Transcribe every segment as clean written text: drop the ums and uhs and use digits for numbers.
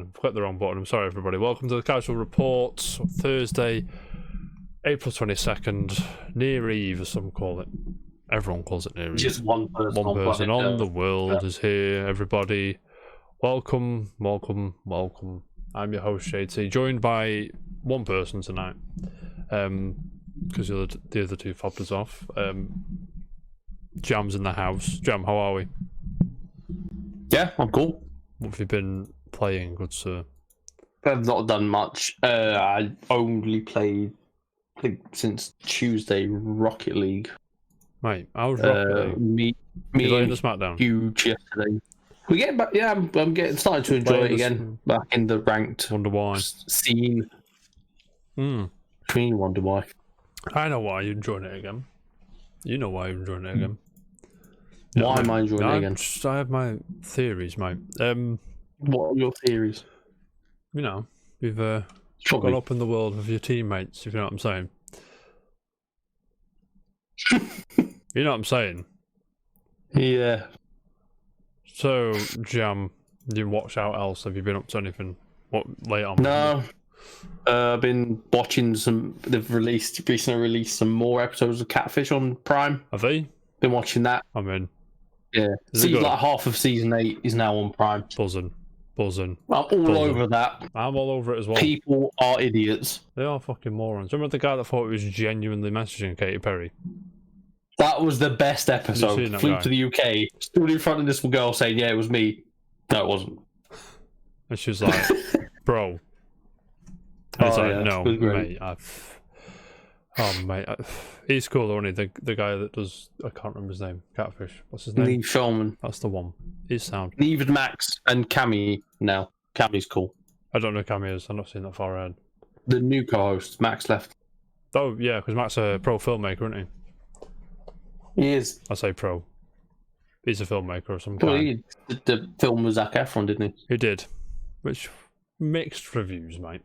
again. Click the wrong button. I'm sorry, everybody. Welcome to the Casual Report. Thursday, April 22nd. Near Eve, as some call it. Everyone calls it Near Eve. Just one person. One person on the world is here. Everybody, welcome. I'm your host, JT, joined by one person tonight. Because the other two fobbed us off. Jam's in the house. Jam, how are we? Yeah, I'm cool. What have you been playing, good sir? I've not done much. I only played, I think, since Tuesday, Rocket League. Mate, I was Rocket League. Me and and the SmackDown. Huge yesterday. We get back. Yeah, I'm getting starting to enjoy it again. Back in the ranked Wonder why. scene. Wonder why. I know why you're enjoying it again. You know why you're enjoying it again. Why am I enjoying it again? I have my theories, mate. What are your theories? You know, you've gone up in the world with your teammates, if you know what I'm saying. You know what I'm saying? Yeah. So, Jam, you watch out else? Have you been up to anything? What, late on? No. I've been watching they've recently released some more episodes of Catfish on Prime. Have they? Been watching that. I'm in. Yeah. Like half of season 8 is now on Prime. Buzzing. I'm all over that. I'm all over it as well. People are idiots. They are fucking morons. Remember the guy that thought he was genuinely messaging Katy Perry? That was the best episode. Flew to the UK, stood in front of this girl saying, "Yeah, it was me." No, it wasn't. And she was like, "Bro." And he's like, "No, mate. Mate, he's cool, isn't he? The guy that does, I can't remember his name. Catfish. What's his name? Neve Shulman. That's the one. He's sound. Neve and Max and Cammy now. Cammy's cool. I don't know who Cammy is. I've not seen that far ahead. The new co-host, Max left. Oh yeah, because Max a pro filmmaker, isn't he? He is. I say pro. He's a filmmaker of some Well, kind. he did the film with Zac Efron, didn't he? He did, which mixed reviews, mate.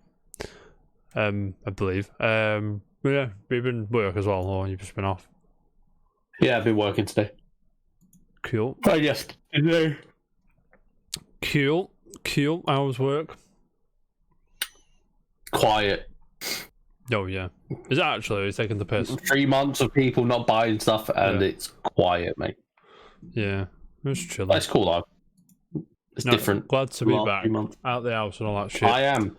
I believe. But yeah, you've been work as well, or you've just been off? Yeah, I've been working today. Cool. Oh yes, today. Cool. Hours work. Quiet. Oh yeah. Is it actually? He's taking the piss. 3 months of people not buying stuff, and it's quiet, mate. Yeah, it's chilling. That's cool though. It's different. Glad to be back out the house and all that shit. I am.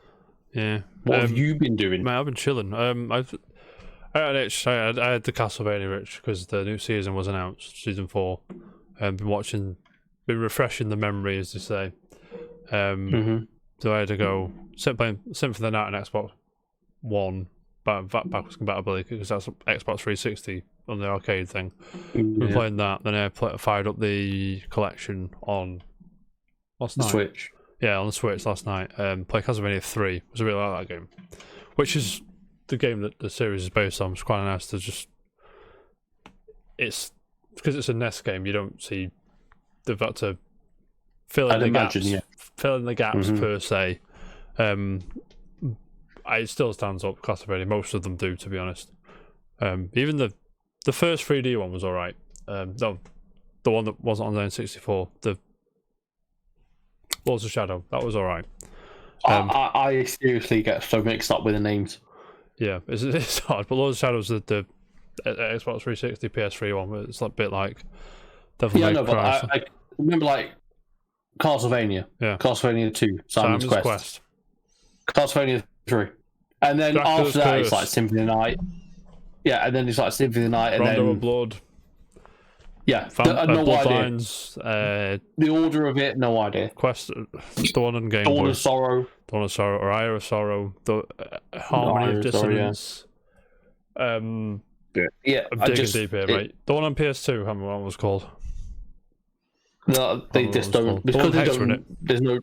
Yeah. What have you been doing? Mate, I've been chilling. I had an itch. I had the Castlevania itch because the new season was announced, season 4. Been refreshing the memory, as they say. So I had to go sit for the night on Xbox One, backwards compatibility, because that's Xbox 360 on the arcade thing. Been playing that. Then I fired up the collection on last night. Switch. Yeah, on the Switch last night. Play Castlevania 3. I really like that game, which is the game that the series is based on. It's quite nice to just. It's because it's a NES game. You don't see they've got to fill in the gaps. Fill in the gaps per se. It still stands up. Castlevania. Most of them do, to be honest. Even the first 3D one was alright. The one that wasn't on the N64. The Lords of Shadow, that was alright. I seriously get so mixed up with the names. Yeah, it's hard, but Lords of Shadow was the Xbox 360 PS3 one. It's a bit like Devil May Cry. But I remember like Castlevania. Yeah. Castlevania 2, Simon's Quest. Castlevania 3. And then Dracula's after that, Curse. it's like Symphony of the Night. Yeah, and then it's like Symphony of the Night, and Rondo then of Blood. Yeah, no idea. The order of it, no idea. Quest, the one on Game Boy. Dawn of Sorrow, or Eye of Sorrow, the Harmony of Dissonance. I'm digging deep here, mate. The one on PS2, I can't remember what it was called. No, they just don't. Because they don't. There's no.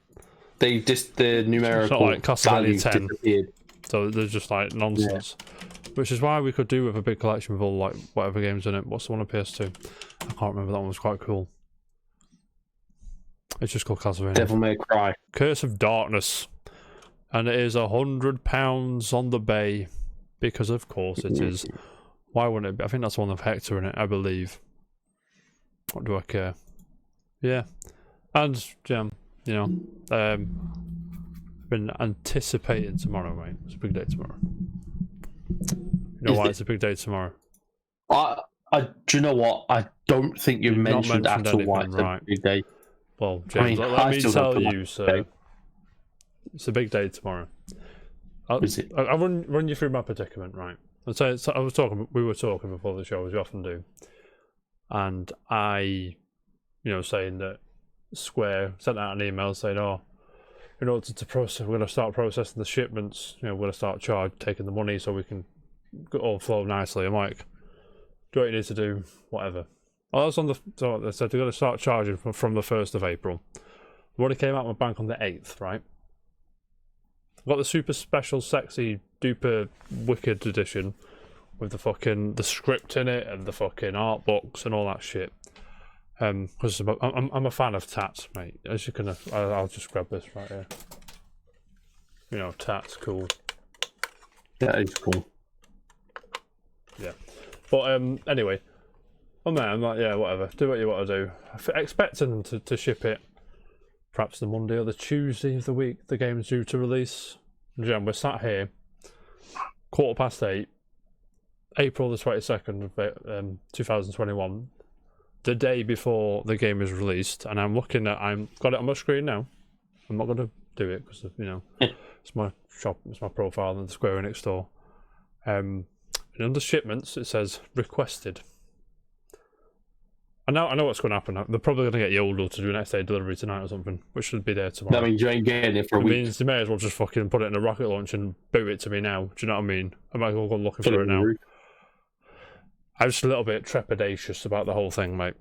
They just the numerical. It's not like Castlevania 10. Disappeared. So there's just like nonsense. Yeah. Which is why we could do with a big collection with all like whatever games in it. What's the one on PS2? I can't remember. That one was quite cool. It's just called Castlevania. Devil May Cry. Curse of Darkness. And it is £100 on the bay. Because of course it is. Why wouldn't it be? I think that's one of Hector in it, I believe. What do I care? Yeah. And Jam, you know, been anticipating tomorrow, mate. It's a big day tomorrow. You know why it's a big day tomorrow? Do you know what? I don't think you've mentioned at all why it's a big day. Well, James, let me tell you, sir. It's a big day tomorrow. Is it? I'll run you through my predicament, right? We were talking before the show, as we often do, and I, saying that Square sent out an email saying, in order to process, we're going to start processing the shipments. We're going to start taking the money so we can all flow nicely. I'm like, do what you need to do, whatever. Well, that's so they said they're going to start charging from the 1st of April. The money came out of my bank on the 8th, right? I've got the super special, sexy, duper, wicked edition with the script in it and the fucking art books and all that shit. Because I'm a fan of tats, mate. As you can, I'll just grab this right here. Tats, cool. Yeah, it's cool. Yeah, but anyway, I'm there. I'm like, yeah, whatever. Do what you want to do. Expecting them to ship it, perhaps the Monday or the Tuesday of the week the game's due to release. And we're sat here, 8:15, April the 22nd of 2021. The day before the game is released, and I'm looking at, got it on my screen now. I'm not going to do it because it's my shop, it's my profile in the Square Enix store. And under shipments, it says requested. I know what's going to happen. They're probably going to get Yodel to do next day delivery tonight or something, which should be there tomorrow. That means you ain't getting it for a week. It means they may as well just fucking put it in a rocket launch and boot it to me now. Do you know what I mean? I might as well go looking for it now. I'm just a little bit trepidatious about the whole thing, mate.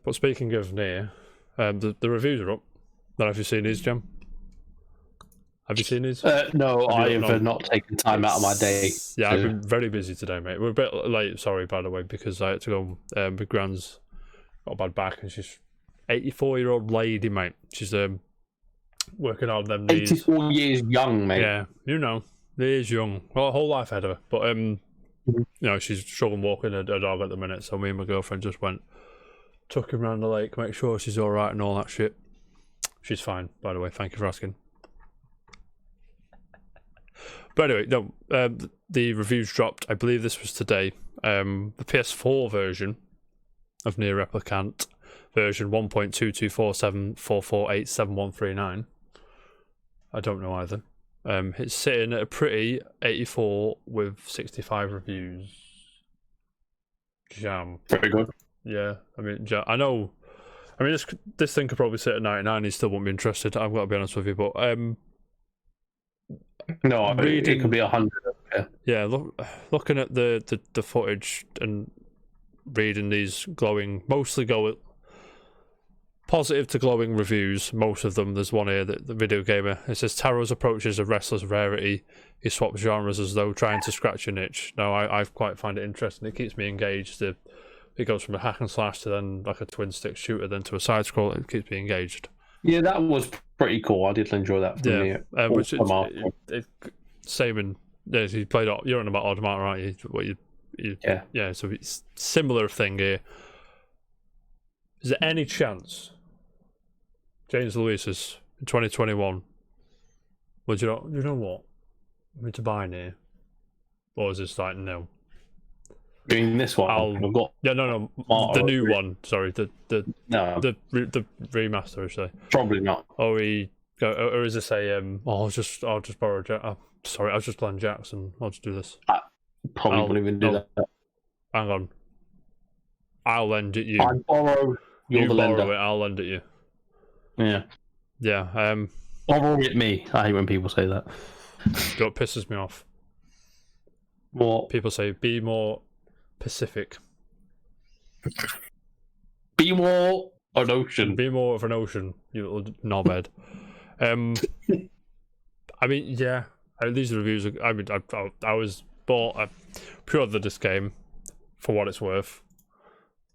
But speaking of near, the reviews are up. I don't know if you've seen these, Jim. Have you seen these? No, I have not taken time out of my day. Yeah, I've been very busy today, mate. We're a bit late, sorry, by the way, because I had to go. Big Gran's got a bad back, and she's 84-year-old lady, mate. She's working on them knees. 84 years young, mate. Yeah, she is young. Well, a whole life ahead of her. But she's struggling walking her dog at the minute. So me and my girlfriend just took her around the lake, make sure she's all right and all that shit. She's fine, by the way. Thank you for asking. But anyway, the reviews dropped. I believe this was today. The PS4 version of Nier Replicant, version 1.224744871139. I don't know either. It's sitting at a pretty 84 with 65 reviews. Jam. Very good. Yeah, I mean, I know. I mean, this thing could probably sit at 99. He still won't be interested. I've got to be honest with you, but no, it could be 100. Yeah, looking at the footage and reading these mostly positive to glowing reviews. Most of them. There's one here that the video gamer. It says Taro's approach is a restless rarity. He swaps genres as though trying to scratch a niche. No, I quite find it interesting. It keeps me engaged. It goes from a hack and slash to then like a twin stick shooter, then to a side scroll. It keeps me engaged. Yeah, that was pretty cool. I did enjoy that. Which same in. Yeah, you played. You're on about Oddmart, right? Yeah. So it's similar thing here. Is there any chance James Louise's in 2021? Would you know what? I need to buy Nier, or is this like no? Doing this one, the new one. Sorry, the remaster, actually. Probably not. Or is this a I'll just borrow. Sorry, I was just playing Jackson. I'll just do this. Probably won't even do that. Hang on. I'll lend it you. I borrow. You're the lender. Borrow it. I'll lend it you. Yeah. Yeah. Borrow it me. I hate when people say that. What pisses me off? What? People say, be more Pacific. Be more an ocean. Be more of an ocean, you little knobhead. I mean, yeah. These reviews are, I pre-ordered this game for what it's worth.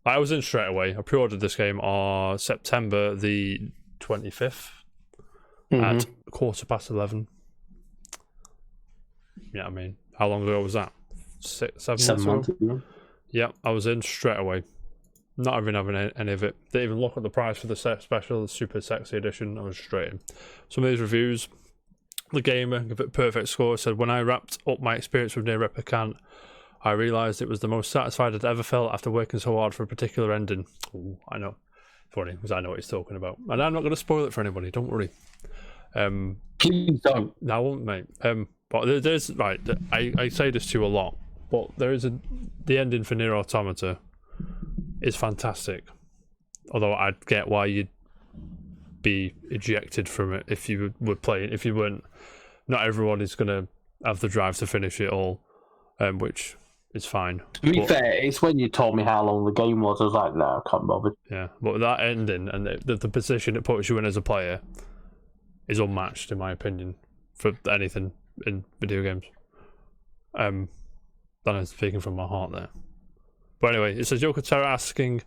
I was in straight away. I pre-ordered this game on September the 25th at 11:15. Yeah, I mean, how long ago was that? 7 months ago? Yeah, I was in straight away. not even having any of it. Didn't even look at the price for the special, the super sexy edition. I was straight in. Some of these reviews, The Gamer give it perfect score. Said, when I wrapped up my experience with Near Replicant, I realised it was the most satisfied I'd ever felt after working so hard for a particular ending. Ooh, I know. Funny, because I know what he's talking about. And I'm not going to spoil it for anybody, don't worry. Please don't. I won't, mate. But there's, right, I say this to you a lot, but there is the ending for Nier Automata is fantastic. Although I'd get why you'd be ejected from it if you were playing, if you weren't. Not everyone is going to have the drive to finish it all, which is fine. To be fair, it's when you told me how long the game was, I was like, no, I can't bother. Yeah, but that ending and the position it puts you in as a player is unmatched, in my opinion, for anything in video games. I'm speaking from my heart there. But anyway, it says Yoko Taro asking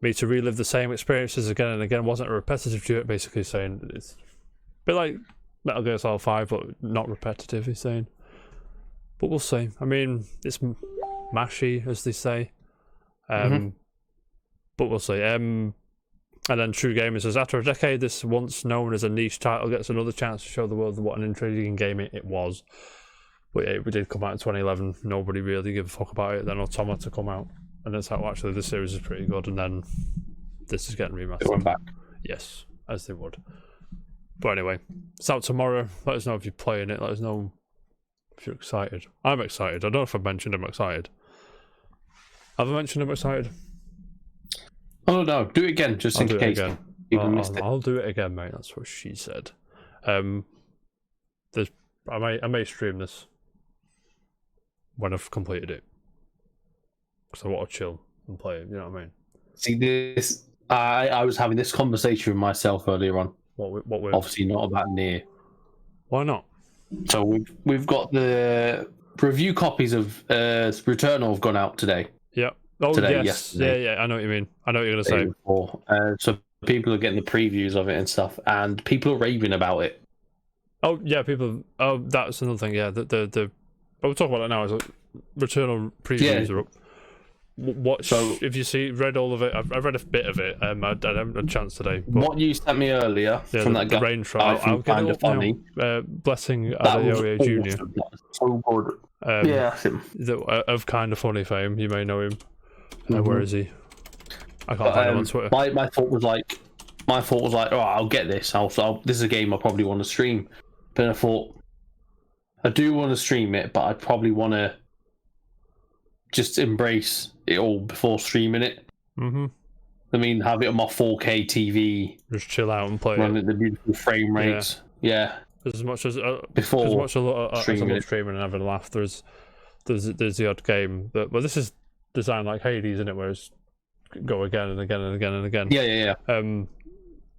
me to relive the same experiences again and again. Wasn't a repetitive duet, basically saying it's a bit like Metal Gear Solid 5, but not repetitive, he's saying. But we'll see. I mean, it's mashy, as they say. But we'll see. And then True Gamer says, after a decade, this once known as a niche title gets another chance to show the world what an intriguing game it was. But yeah, it did come out in 2011. Nobody really gave a fuck about it. Then Automata come out. And that's how actually the series is pretty good. And then this is getting remastered. They went back. Yes, as they would. But anyway, it's out tomorrow. Let us know if you're playing it. Let us know if you're excited. I'm excited. I don't know if I've mentioned I'm excited. Have I mentioned I'm excited? Oh no, do it again, just in case. I'll do it again, mate. That's what she said. I may stream this when I've completed it, because I want to chill and play it. You know what I mean? See this. I was having this conversation with myself earlier on. What? Obviously not about Nier. Why not? So we've got the review copies of Returnal have gone out today. Yeah. Oh, today, yes. yesterday. Yeah. I know what you mean. I know what you're going to say. So people are getting the previews of it and stuff, and people are raving about it. Oh yeah, people. Oh, that's another thing. Yeah, the we'll talk about it now. Is like Returnal previews are up. If you read all of it, I've read a bit of it. I haven't had a chance today. What you sent me earlier from that guy, rain trial, I'll get it up funny. Now. Blessing Adeoye Jr. So good. Of Kind of Funny fame, you may know him. Where is he? I can't find him on Twitter. My thought was like, oh, I'll get this. This is a game I probably want to stream. But I thought, I do want to stream it, but I probably want to just embrace it all before streaming it. I mean, have it on my 4K TV. Just chill out and play it. Run at the beautiful frame rates. Yeah. As much as before as much as I love streaming and having a laugh, there's the odd game that, well, this is designed like Hades, isn't it? Where it's go again and again and again and again. Yeah.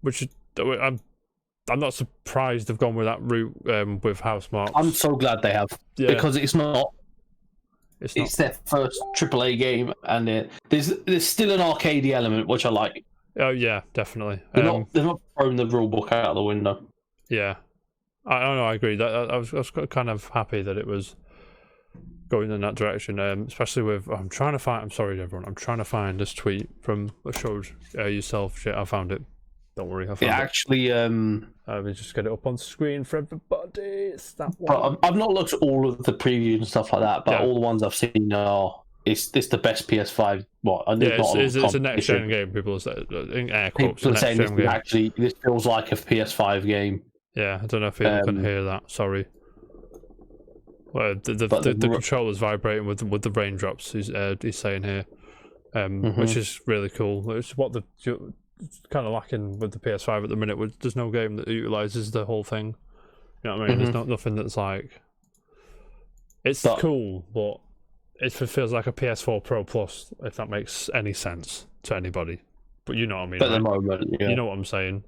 Which I'm not surprised they've gone with that route with Housemarque. I'm so glad they have, because it's their first AAA game, and there's still an arcadey element which I like. Oh yeah, definitely. They're not throwing the rule book out of the window. Yeah, I don't know. I agree. I was kind of happy that it was going in that direction, especially with. I'm trying to find. I'm sorry, everyone. I'm trying to find this tweet from that showed yourself. Shit, I found it. Don't worry, I found it. Actually, let me just get it up on screen for everybody. It's that one. I've not looked at all of the previews and stuff like that, but all the ones I've seen are it's the best PS5. It's a next gen game. People say in air quotes. People are saying this feels like a PS5 game. Yeah, I don't know if people can hear that. Sorry. Well, the controller's vibrating with the raindrops. He's saying here, which is really cool. It's what it's kind of lacking with the PS5 at the minute. There's no game that utilizes the whole thing. You know what I mean? There's nothing that's like. It's cool, but it feels like a PS4 Pro Plus, if that makes any sense to anybody. But you know what I mean. At the moment, yeah. You know what I'm saying.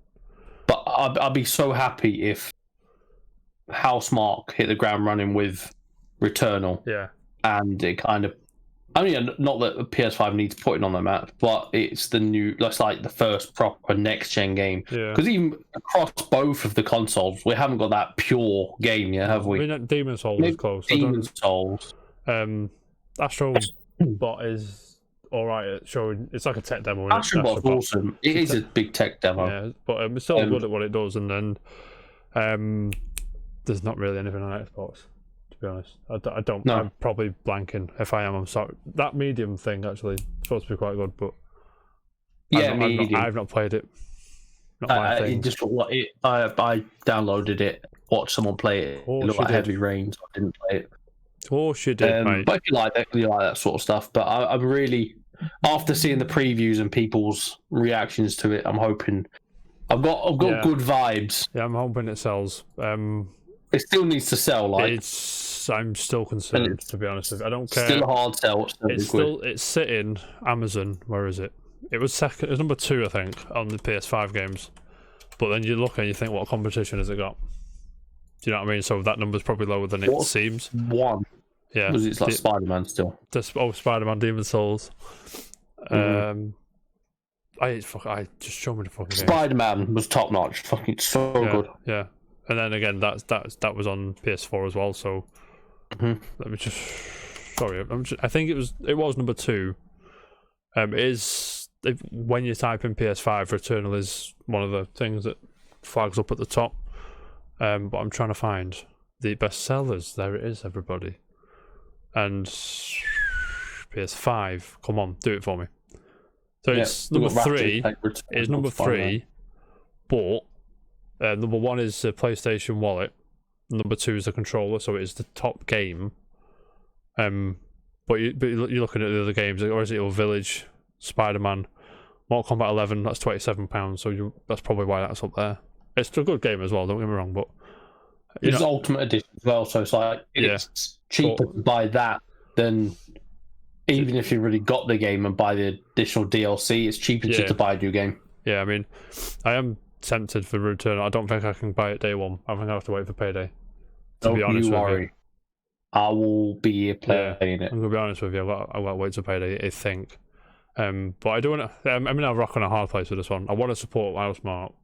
But I'd be so happy if Housemarque hit the ground running with Returnal. Yeah. And it kind of, I mean, not that the PS5 needs putting on the map, but it's like the first proper next gen game. Yeah. Because even across both of the consoles, we haven't got that pure game yet, have we? I mean, Demon's Souls is close. Demon's Souls. Astro Bot is all right at showing. It's like a tech demo. Isn't it? Astrobot's awesome. It is a big tech demo. Yeah, but it's still good at what it does. And then there's not really anything on Xbox, to be honest. I don't. No. I'm probably blanking. If I am, I'm sorry. That medium thing actually is supposed to be quite good, but I've not played it. Not my thing. I downloaded it, watched someone play it. It looked like Heavy Rain, so I didn't play it. Of course you did, mate. But if you like that sort of stuff. But I'm really, after seeing the previews and people's reactions to it, I'm hoping. I've got good vibes. Yeah, I'm hoping it sells. It still needs to sell. Like I'm still concerned, to be honest with you. I don't care. Still a hard sell. It's sitting Amazon. Where is it? It was second. It was number 2, I think, on the PS5 games. But then you look and you think, what competition has it got? Do you know what I mean? So that number's probably lower than it seems. 1. Yeah. Because it's like Spider-Man still. Spider-Man Demon Souls. I just show me the fucking game. Spider-Man was top notch. Fucking so good. Yeah. And then again, that was on PS4 as well. So let me just. Sorry, I think it was number 2. When you type in PS5, Returnal is one of the things that flags up at the top. But I'm trying to find the best sellers. There it is, everybody. And PS5, come on, do it for me. So it's number 3. It's number 3, but number 1 is the PlayStation Wallet. Number 2 is the controller, so it is the top game. But you're looking at the other games, or is it your Village, Spider-Man, Mortal Kombat 11? That's £27, so that's probably why that's up there. It's a good game as well. Don't get me wrong, but it's Ultimate Edition as well, so it's like it's cheaper to buy that than even if you really got the game and buy the additional DLC. It's cheaper to buy a new game. Yeah, I mean, I am tempted for Return. I don't think I can buy it day one. I think I have to wait for payday. Don't be honest with you. I will be playing it. I'm gonna be honest with you. I've got to wait to payday. I think. But I do want to. I'll rock on a hard place with this one. I want to support Housemarque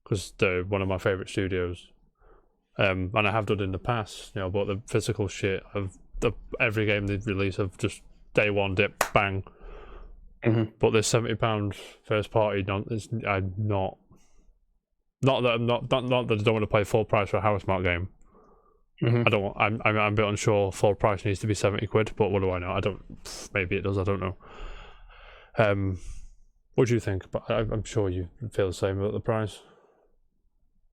because they're one of my favorite studios. And I have done in the past, but the physical shit of every game they release of just day one dip bang. But this £70 first party, I'm not that I don't want to pay full price for a Housemarque game. I don't want. I'm a bit unsure. Full price needs to be £70, but what do I know? I don't. Maybe it does. I don't know. What do you think? But I'm sure you feel the same about the price.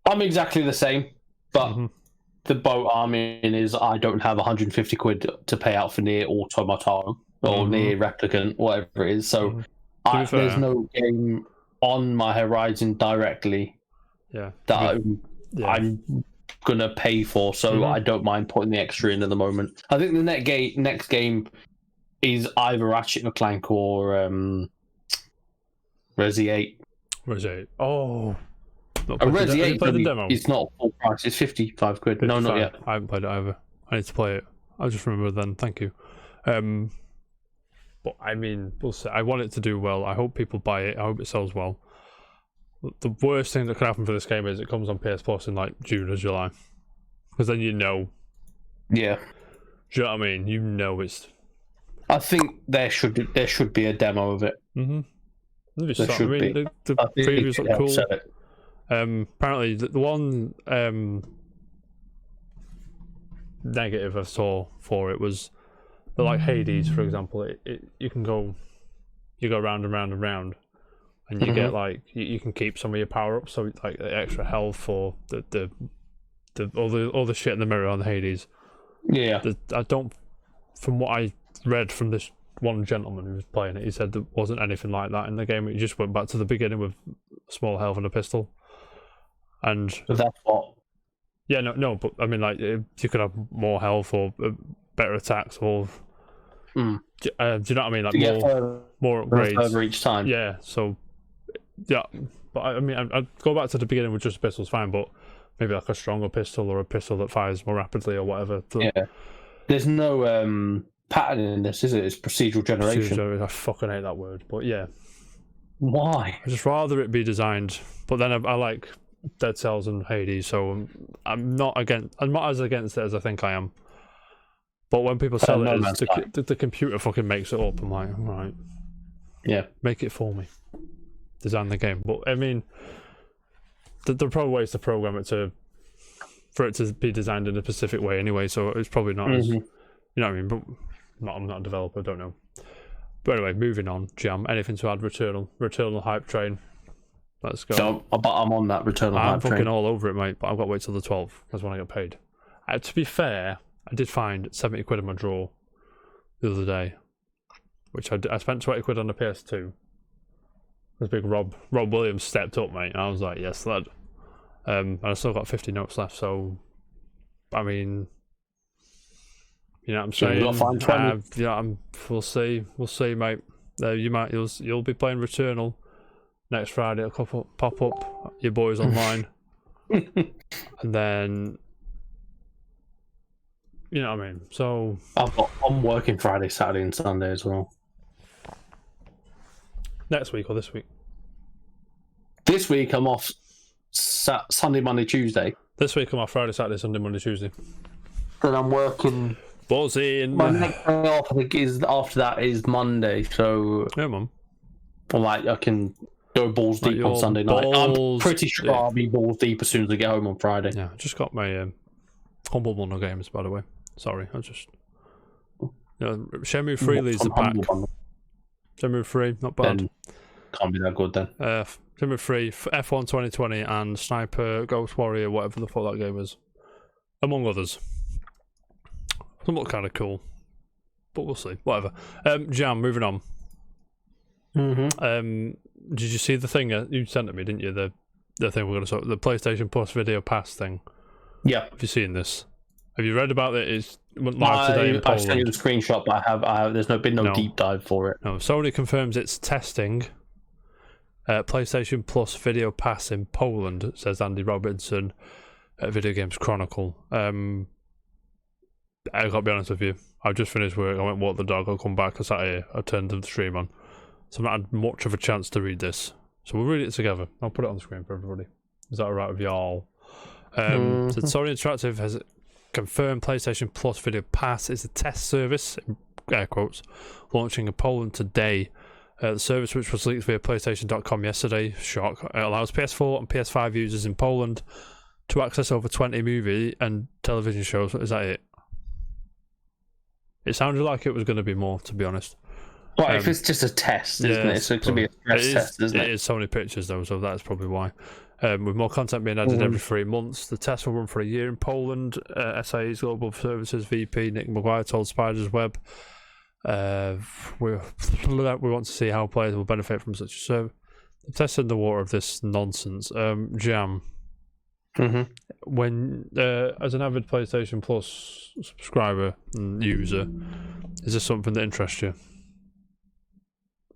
I'm exactly the same, but the boat I'm in is I don't have £150 to pay out for Nier Automata or Nier Replicant, whatever it is. So there's no game on my horizon directly that I'm gonna pay for. So I don't mind putting the extra in at the moment. I think the next game is either Ratchet and Clank or Resi 8. Resi 8. Oh. Resi 8 played the demo? It's not full price. It's £55. No, not yet. I haven't played it either. I need to play it. I'll just remember then. Thank you. But I mean, we'll see. I want it to do well. I hope people buy it. I hope it sells well. The worst thing that could happen for this game is it comes on PS Plus in like June or July, because then Yeah. Do you know what I mean? It's. I think there should be a demo of it. There should be. The previews look cool. Apparently, the one negative I saw for it was, like Hades, for example. You go round and round and round, and you get like you can keep some of your power ups, so like the extra health or the all the shit in the mirror on Hades. Yeah, I don't. From what I read from this one gentleman who was playing it, he said there wasn't anything like that in the game. It just went back to the beginning with small health and a pistol. And but that's what. Yeah, no, but I mean, like you could have more health or better attacks, or do you know what I mean? Like more upgrades further each time. Yeah, so yeah, but I mean, I'd go back to the beginning with just a pistol's fine, but maybe like a stronger pistol or a pistol that fires more rapidly or whatever. Yeah, there's no pattern in this, is it? It's procedural generation. I fucking hate that word, but yeah. Why? I just rather it be designed, but then I like Dead Cells and Hades, so I'm not as against it as I think I am. But when people sell No it, Man's as Sky. the computer fucking makes it up. I'm like, all right, Yeah. make it for me. Design the game. But I mean, there are probably ways to program it for it to be designed in a specific way anyway. So it's probably not as, you know what I mean. But I'm not a developer. I don't know. But anyway, moving on. Jam. Anything to add? Returnal hype train. Let's go. So, but I'm on that Returnal I'm hype fucking train. all over it, mate. But I've got to wait till the 12th. That's when I get paid. To be fair, I did find 70 quid in my drawer the other day, which I spent 20 quid on the PS2. This big Rob Williams stepped up, mate, and I was like, yes, lad. And I still got 50 notes left, so I mean, you know what I'm saying? You've got to find 20. Yeah, we'll see, mate. You'll be playing Returnal next Friday. It'll pop up your boys online, and then you know what I mean. So I'm working Friday, Saturday, and Sunday as well. Next week or this week? This week I'm off Sunday, Monday, Tuesday. This week I'm off Friday, Saturday, Sunday, Monday, Tuesday. Then I'm working. Buzzing. My next day off, I think, is after that is Monday. So Yeah, man. I'm like, I can go balls Like deep on your Sunday night. I'm balls pretty sure deep. I'll be balls deep as soon as I get home on Friday. Yeah, I just got my Humble Bundle games, by the way. Sorry, Shenmue 3 leads the pack. Shenmue 3, not bad. Then can't be that good then. Shenmue 3, F1 2020, and Sniper Ghost Warrior, whatever the fuck that game is, among others. Some look kind of cool, but we'll see. Whatever. Jam. Moving on. Did you see the thing you sent to me? Didn't you? The thing we're gonna sort, the PlayStation Plus Video Pass thing. Yeah. Have you seen this? Have you read about it? It's live today in I Poland. sent you the screenshot, but I have. There's been no deep dive for it. No, Sony confirms it's testing PlayStation Plus Video Pass in Poland, says Andy Robinson at Video Games Chronicle. I gotta be honest with you, I've just finished work, I went walk the dog, I'll come back, I sat here, I turned the stream on. So I've not had much of a chance to read this. So we'll read it together. I'll put it on the screen for everybody. Is that alright with y'all? So Sony Interactive has confirmed PlayStation Plus Video Pass is a test service, air quotes, launching in Poland today. The service, which was leaked via PlayStation.com yesterday, shock, it allows PS4 and PS5 users in Poland to access over 20 movie and television shows. Is that it? It sounded like it was going to be more, to be honest. Well, if it's just a test, isn't it? So it could be a stress test, isn't it? It is so many pictures, though, so that's probably why. With more content being added every 3 months, the test will run for a year in Poland. SIE's Global Services VP Nick Maguire told Spider's Web, we want to see how players will benefit from such a service. Testing the water of this nonsense. Jam. When as an avid PlayStation Plus subscriber and user, is this something that interests you?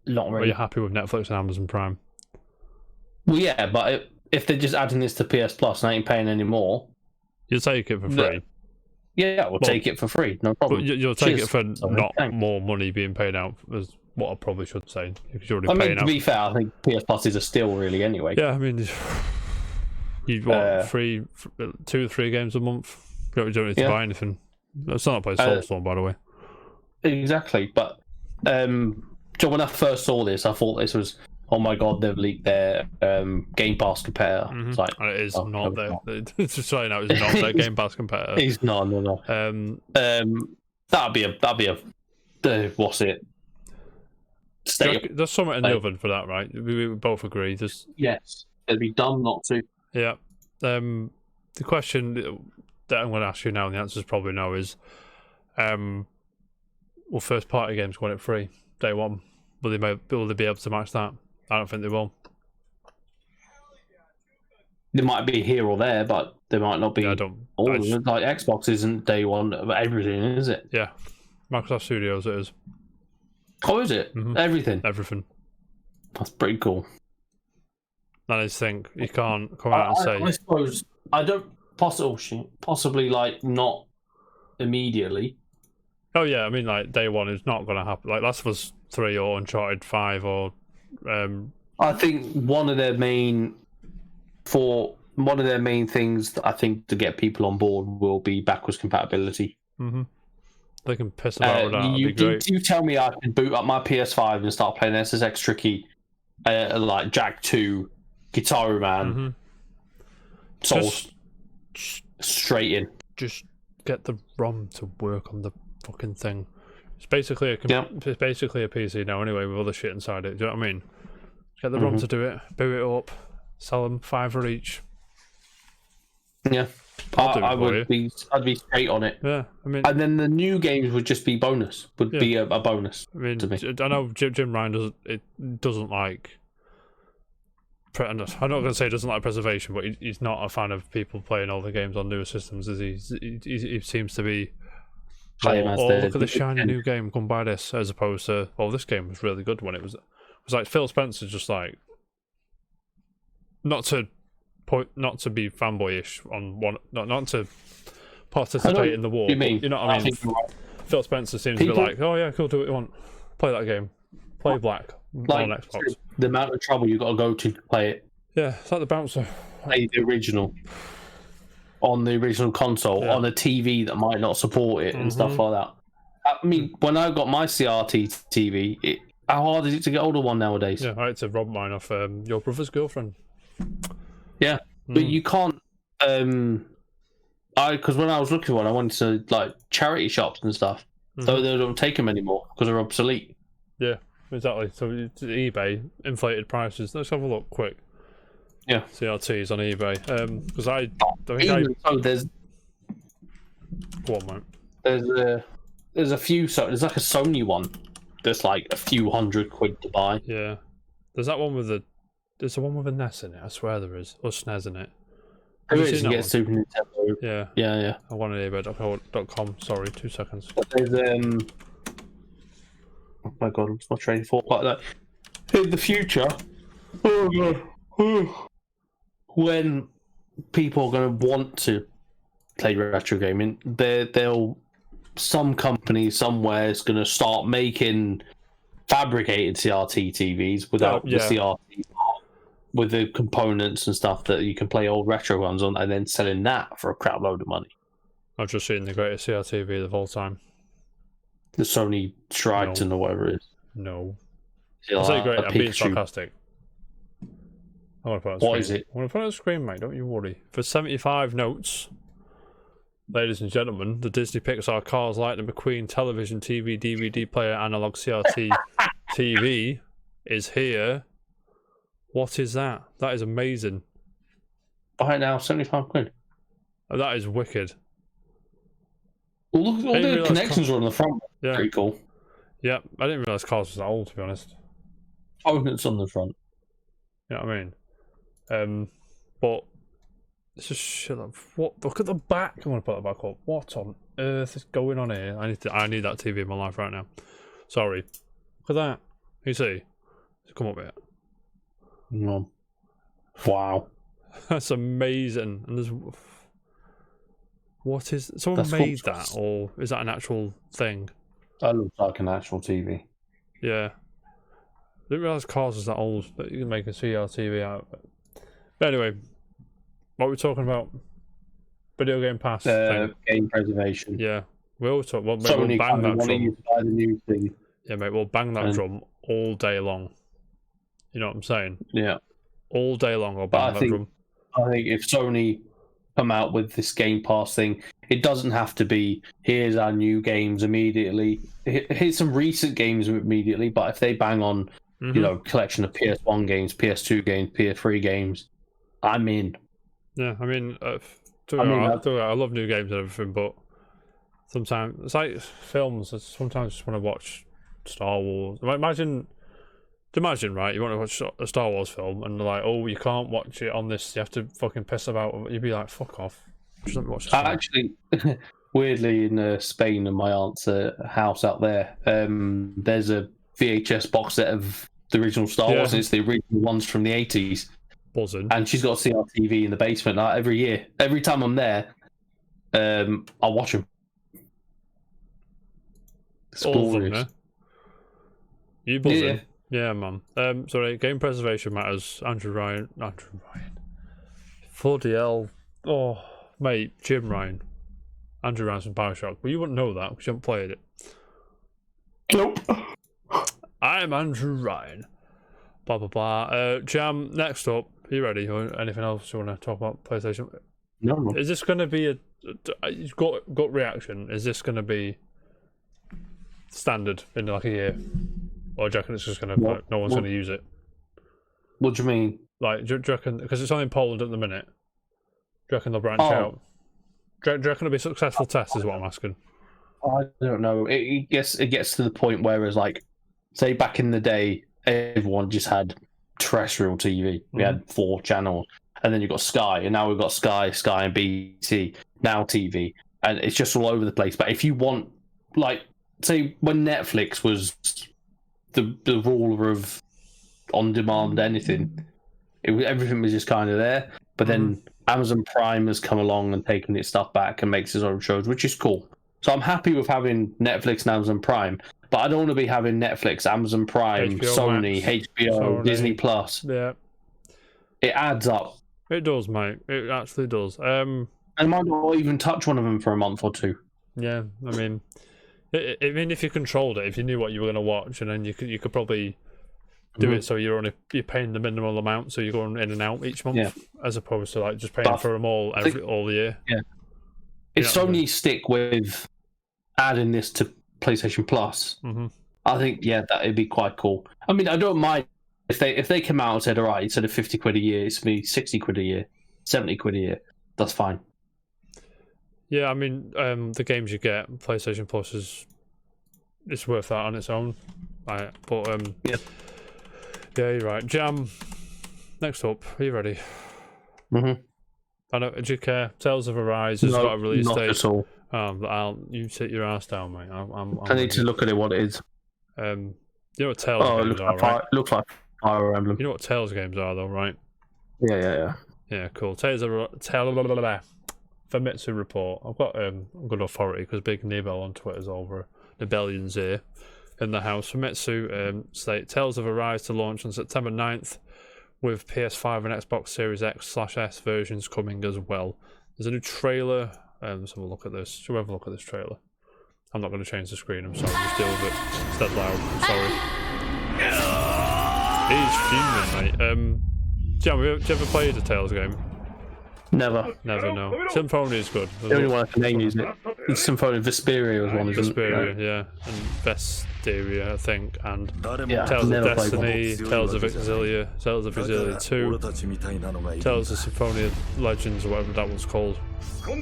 Not really. Are you happy with Netflix and Amazon Prime? Well, yeah, but if they're just adding this to PS Plus and I ain't paying any more, You'll take it for free. yeah, we'll take it for free, no problem. But you'll take Cheers. it for Sorry, not thanks. more money being paid out, is what I probably should say, because you're I already mean, paying to out. be fair, I think PS Plus is a steal, really, anyway. Yeah, I mean, you want 2 or 3 games a month. You don't need to buy anything. It's not a place Soulstorm, by the way. Exactly, but so when I first saw this, I thought this was, oh my god, they've leaked their Game Pass competitor. It's like, And it is oh, not no, their. It's just saying out, it's not their Game Pass competitor. He's not, no. That'd be a what's it? There's something in the oven for that, right? We both agree. Yes, it'd be dumb not to. Yeah. The question that I'm going to ask you now, and the answer is probably no, is will first party games go on it free day one? Will they be able to match that? I don't think they will. They might be here or there, but they might not be. Yeah, I don't. Like Xbox isn't day one of everything, is it? Yeah, Microsoft Studios it is. Oh, is it? Everything. That's pretty cool. I just think you can't come out and say. I suppose I don't possibly like not immediately. Oh yeah, I mean like day one is not going to happen. Like Last of Us 3 or Uncharted 5 or. I think one of their main things that I think to get people on board will be backwards compatibility. They can piss about with that. That'd be great. You tell me I can boot up my PS5 and start playing SSX Tricky, like Jack 2, Guitar Man, Souls, straight in. Just get the ROM to work on the fucking thing. It's basically a it's basically a PC now anyway with all the shit inside it. Do you know what I mean? Get the ROM to do it, boot it up, sell them $5 each. Yeah, I'd be straight on it. Yeah, I mean, and then the new games would just be bonus. Be a bonus. I mean, to me. I know Jim Ryan doesn't like. I'm not going to say he doesn't like preservation, but he's not a fan of people playing all the games on newer systems. As he seems to be. Look at the shiny new game, come buy this, as opposed to, this game was really good when it was like Phil Spencer, just like not to be fanboyish on one, not to participate in the war. You know what I mean? Phil Spencer seems to be like, oh yeah, cool, do what you want, play that game, play Black on Xbox. The amount of trouble you got to go to play it. Yeah, it's like the bouncer. Play the original. On the original console, on a TV that might not support it and stuff like that. I mean, when I got my CRT TV, how hard is it to get hold of one nowadays? Yeah, I had to rob mine off your brother's girlfriend. Yeah, but you can't. Because when I was looking for one, I wanted to like charity shops and stuff, so they don't take them anymore because they're obsolete. Yeah, exactly. So eBay inflated prices. Let's have a look quick. Yeah, CRTs on eBay. Because I think there's. Go on, mate. There's a few. So there's like a Sony one that's like a few £100 to buy. Yeah, there's that one with there's the one with a NES in it. I swear there is, or SNES in it. There is. You get Super Nintendo. Yeah. I want an eBay.com. Sorry, 2 seconds. But there's oh my god, what's my train of thought like that? In the future, when people are going to want to play retro gaming, some company somewhere is going to start making fabricated CRT TVs without the CRT, with the components and stuff that you can play old retro ones on, and then selling that for a crap load of money. I've just seen the greatest CRT TV of all time. The Sony Triton or whatever it is. No. I'll say great. I'm being sarcastic. I want to put it on What is it? I want to put it on the screen, mate. Don't you worry. For 75 notes, ladies and gentlemen, the Disney Pixar Cars Lightning McQueen television, TV, DVD player, analog CRT TV is here. What is that? That is amazing. Buy it now, £75. Oh, that is wicked. Well, look, all the connections are on the front. Yeah. Pretty cool. Yeah, I didn't realise Cars was that old, to be honest. Oh, it's on the front. You know what I mean? But it's just shit up. What? Look at the back. I want to put that back up. What on earth is going on here? I need that TV in my life right now. Sorry. Look at that. You see? Come up here. No. Wow. That's amazing. And there's. What is? Someone made that, or is that an actual thing? That looks like an actual TV. Yeah. I didn't realise Cars was that old, but you can make a CRTV out of it. But anyway, what we're talking about? Video Game Pass. Game preservation. Yeah. We always talk. Well, mate, we'll bang that drum. Buy the new thing. Yeah, mate, we'll bang that drum all day long. You know what I'm saying? Yeah. All day long, I'll bang that drum. I think if Sony come out with this Game Pass thing, it doesn't have to be, here's our new games immediately. Here's some recent games immediately, but if they bang on, collection of PS1 games, PS2 games, PS3 games, I'm in. Yeah, I mean, I love new games and everything, but sometimes it's like films. Sometimes I just want to watch Star Wars. Imagine, right? You want to watch a Star Wars film, and they're like, "Oh, you can't watch it on this. You have to fucking piss about." You'd be like, "Fuck off." Just let me watch this. Actually, weirdly, in Spain, and my aunt's house out there, there's a VHS box set of the original Star Wars. It's the original ones from the 80s. Buzzing. And she's got a CRTV in the basement. Every year, every time I'm there, I'll watch them. All of them, yeah? You buzzing? Yeah, man. Sorry, game preservation matters. Andrew Ryan. Bloody hell. Oh, mate, Jim Ryan. Andrew Ryan's from Bioshock, but you wouldn't know that because you haven't played it. Nope. I'm Andrew Ryan. Blah blah blah. Jam. Next up, are you ready? Or anything else you want to talk about PlayStation? No. Is this going to be a gut reaction? Is this going to be standard in like a year, or do you reckon it's just going to like, no one's going to use it? What do you mean? Like, do you reckon because it's only in Poland at the minute? Do you reckon they'll branch out? Do you reckon it'll be a successful test? Is what I'm asking. I don't know. It gets to the point where it's like, say back in the day, everyone just had terrestrial TV. We had 4 channels, and then you've got Sky, and now we've got Sky and BT, now TV, and it's just all over the place. But if you want, like, say when Netflix was the ruler of on-demand anything, everything was just kind of there. But then Amazon Prime has come along and taken its stuff back and makes its own shows, which is cool. So I'm happy with having Netflix and Amazon Prime, but I don't want to be having Netflix, Amazon Prime, HBO Sony, Max, HBO, Sony. Disney Plus. Yeah, it adds up. It does, mate. It actually does. I might not even touch one of them for a month or 2. Yeah, I mean, if you controlled it, if you knew what you were going to watch, and then you could probably do it so you're paying the minimal amount, so you're going in and out each month, as opposed to like just paying for them all all year. Yeah. If Sony stick with adding this to PlayStation Plus, I think that'd be quite cool. I mean, I don't mind if they come out and said, all right, instead of 50 quid a year, it's gonna be 60 quid a year, 70 quid a year. That's fine. Yeah, I mean, the games you get, PlayStation Plus it's worth that on its own. Right, but yeah, you're right. Jam. Next up, are you ready? I know. Do you care? Tales of Arise has got a release date. Not at all. You sit your ass down, mate. I need to look at it. What it is. You know what Tales games are, right? Looks like Fire Emblem. You know what Tales games are, though, right? Yeah. Yeah, cool. Famitsu report. I've got good authority because Big Nibel on Twitter's over Nibelian's here in the house. Famitsu state Tales of Arise to launch on September 9th. With PS5 and Xbox Series X/S versions coming as well. There's a new trailer. Let's have a look at this. Should we have a look at this trailer? I'm not going to change the screen. I'm sorry. Just deal with it. It's dead loud. I'm sorry. He's fuming, mate. Jam, have you ever played a Tales game? Never, no. Symphonia is good. The only one I can name is it. It's Symphonia. Vesperia was one, isn't Vesperia, yeah. And Vesteria, I think. And Tales of never played Destiny, Tales of Exilia, Tales of Exilia 2, Tales of Symphonia Legends, or whatever that was called. The one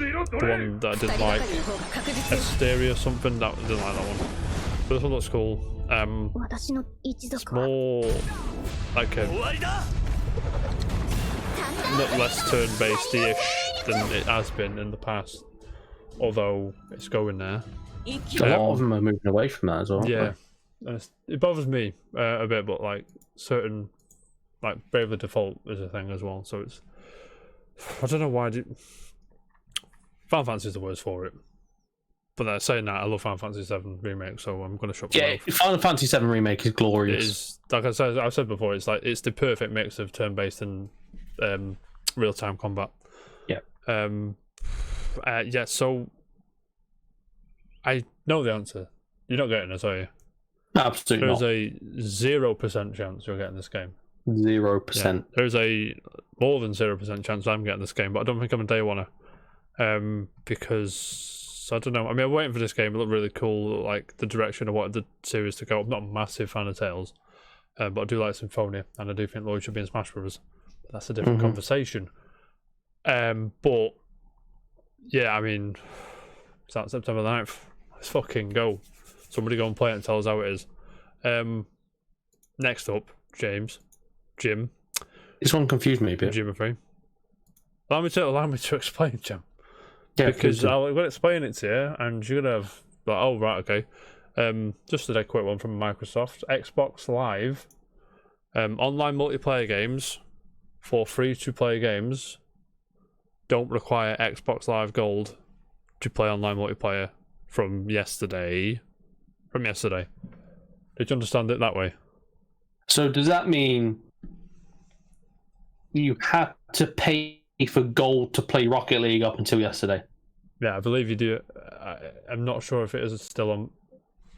that I didn't like. Vesteria or something, I didn't like that one. But this one looks cool. It's more like a less turn-based-ish than it has been in the past, although it's going there. A lot of them are moving away from that as well. Yeah, and it bothers me a bit, but like certain, like Bravely Default is a thing as well. So it's, I don't know why. Final Fantasy is the worst for it. But saying that, I love Final Fantasy VII Remake, so I'm going to shut my mouth. Final Fantasy VII Remake is glorious. It is, like I've said before, it's the perfect mix of turn-based and real-time combat. Yeah. So I know the answer. You're not getting this, are you? Absolutely not. There's a 0% chance you're getting this game. 0%. Yeah. There's a more than 0% chance I'm getting this game, but I don't think I'm a day one. Because I don't know. I mean, I'm waiting for this game. It looked really cool, like the direction I wanted the series to go. I'm not a massive fan of Tales, but I do like Symphonia, and I do think Lloyd should be in Smash Bros. But that's a different conversation. But yeah, I mean, it's out September 9th. Let's fucking go. Somebody go and play it and tell us how it is. Next up, Jim. This one confused me a bit. Jim free. Allow me to explain, Jim. Yeah, because I'm going to explain it to you, and you're going to have like, oh right, okay. Just a quick one from Microsoft. Xbox Live, online multiplayer games for free-to-play games don't require Xbox Live Gold to play online multiplayer from yesterday. Did you understand it that way? So does that mean you had to pay for gold to play Rocket League up until yesterday? Yeah, I believe you do. I'm not sure if it is still on.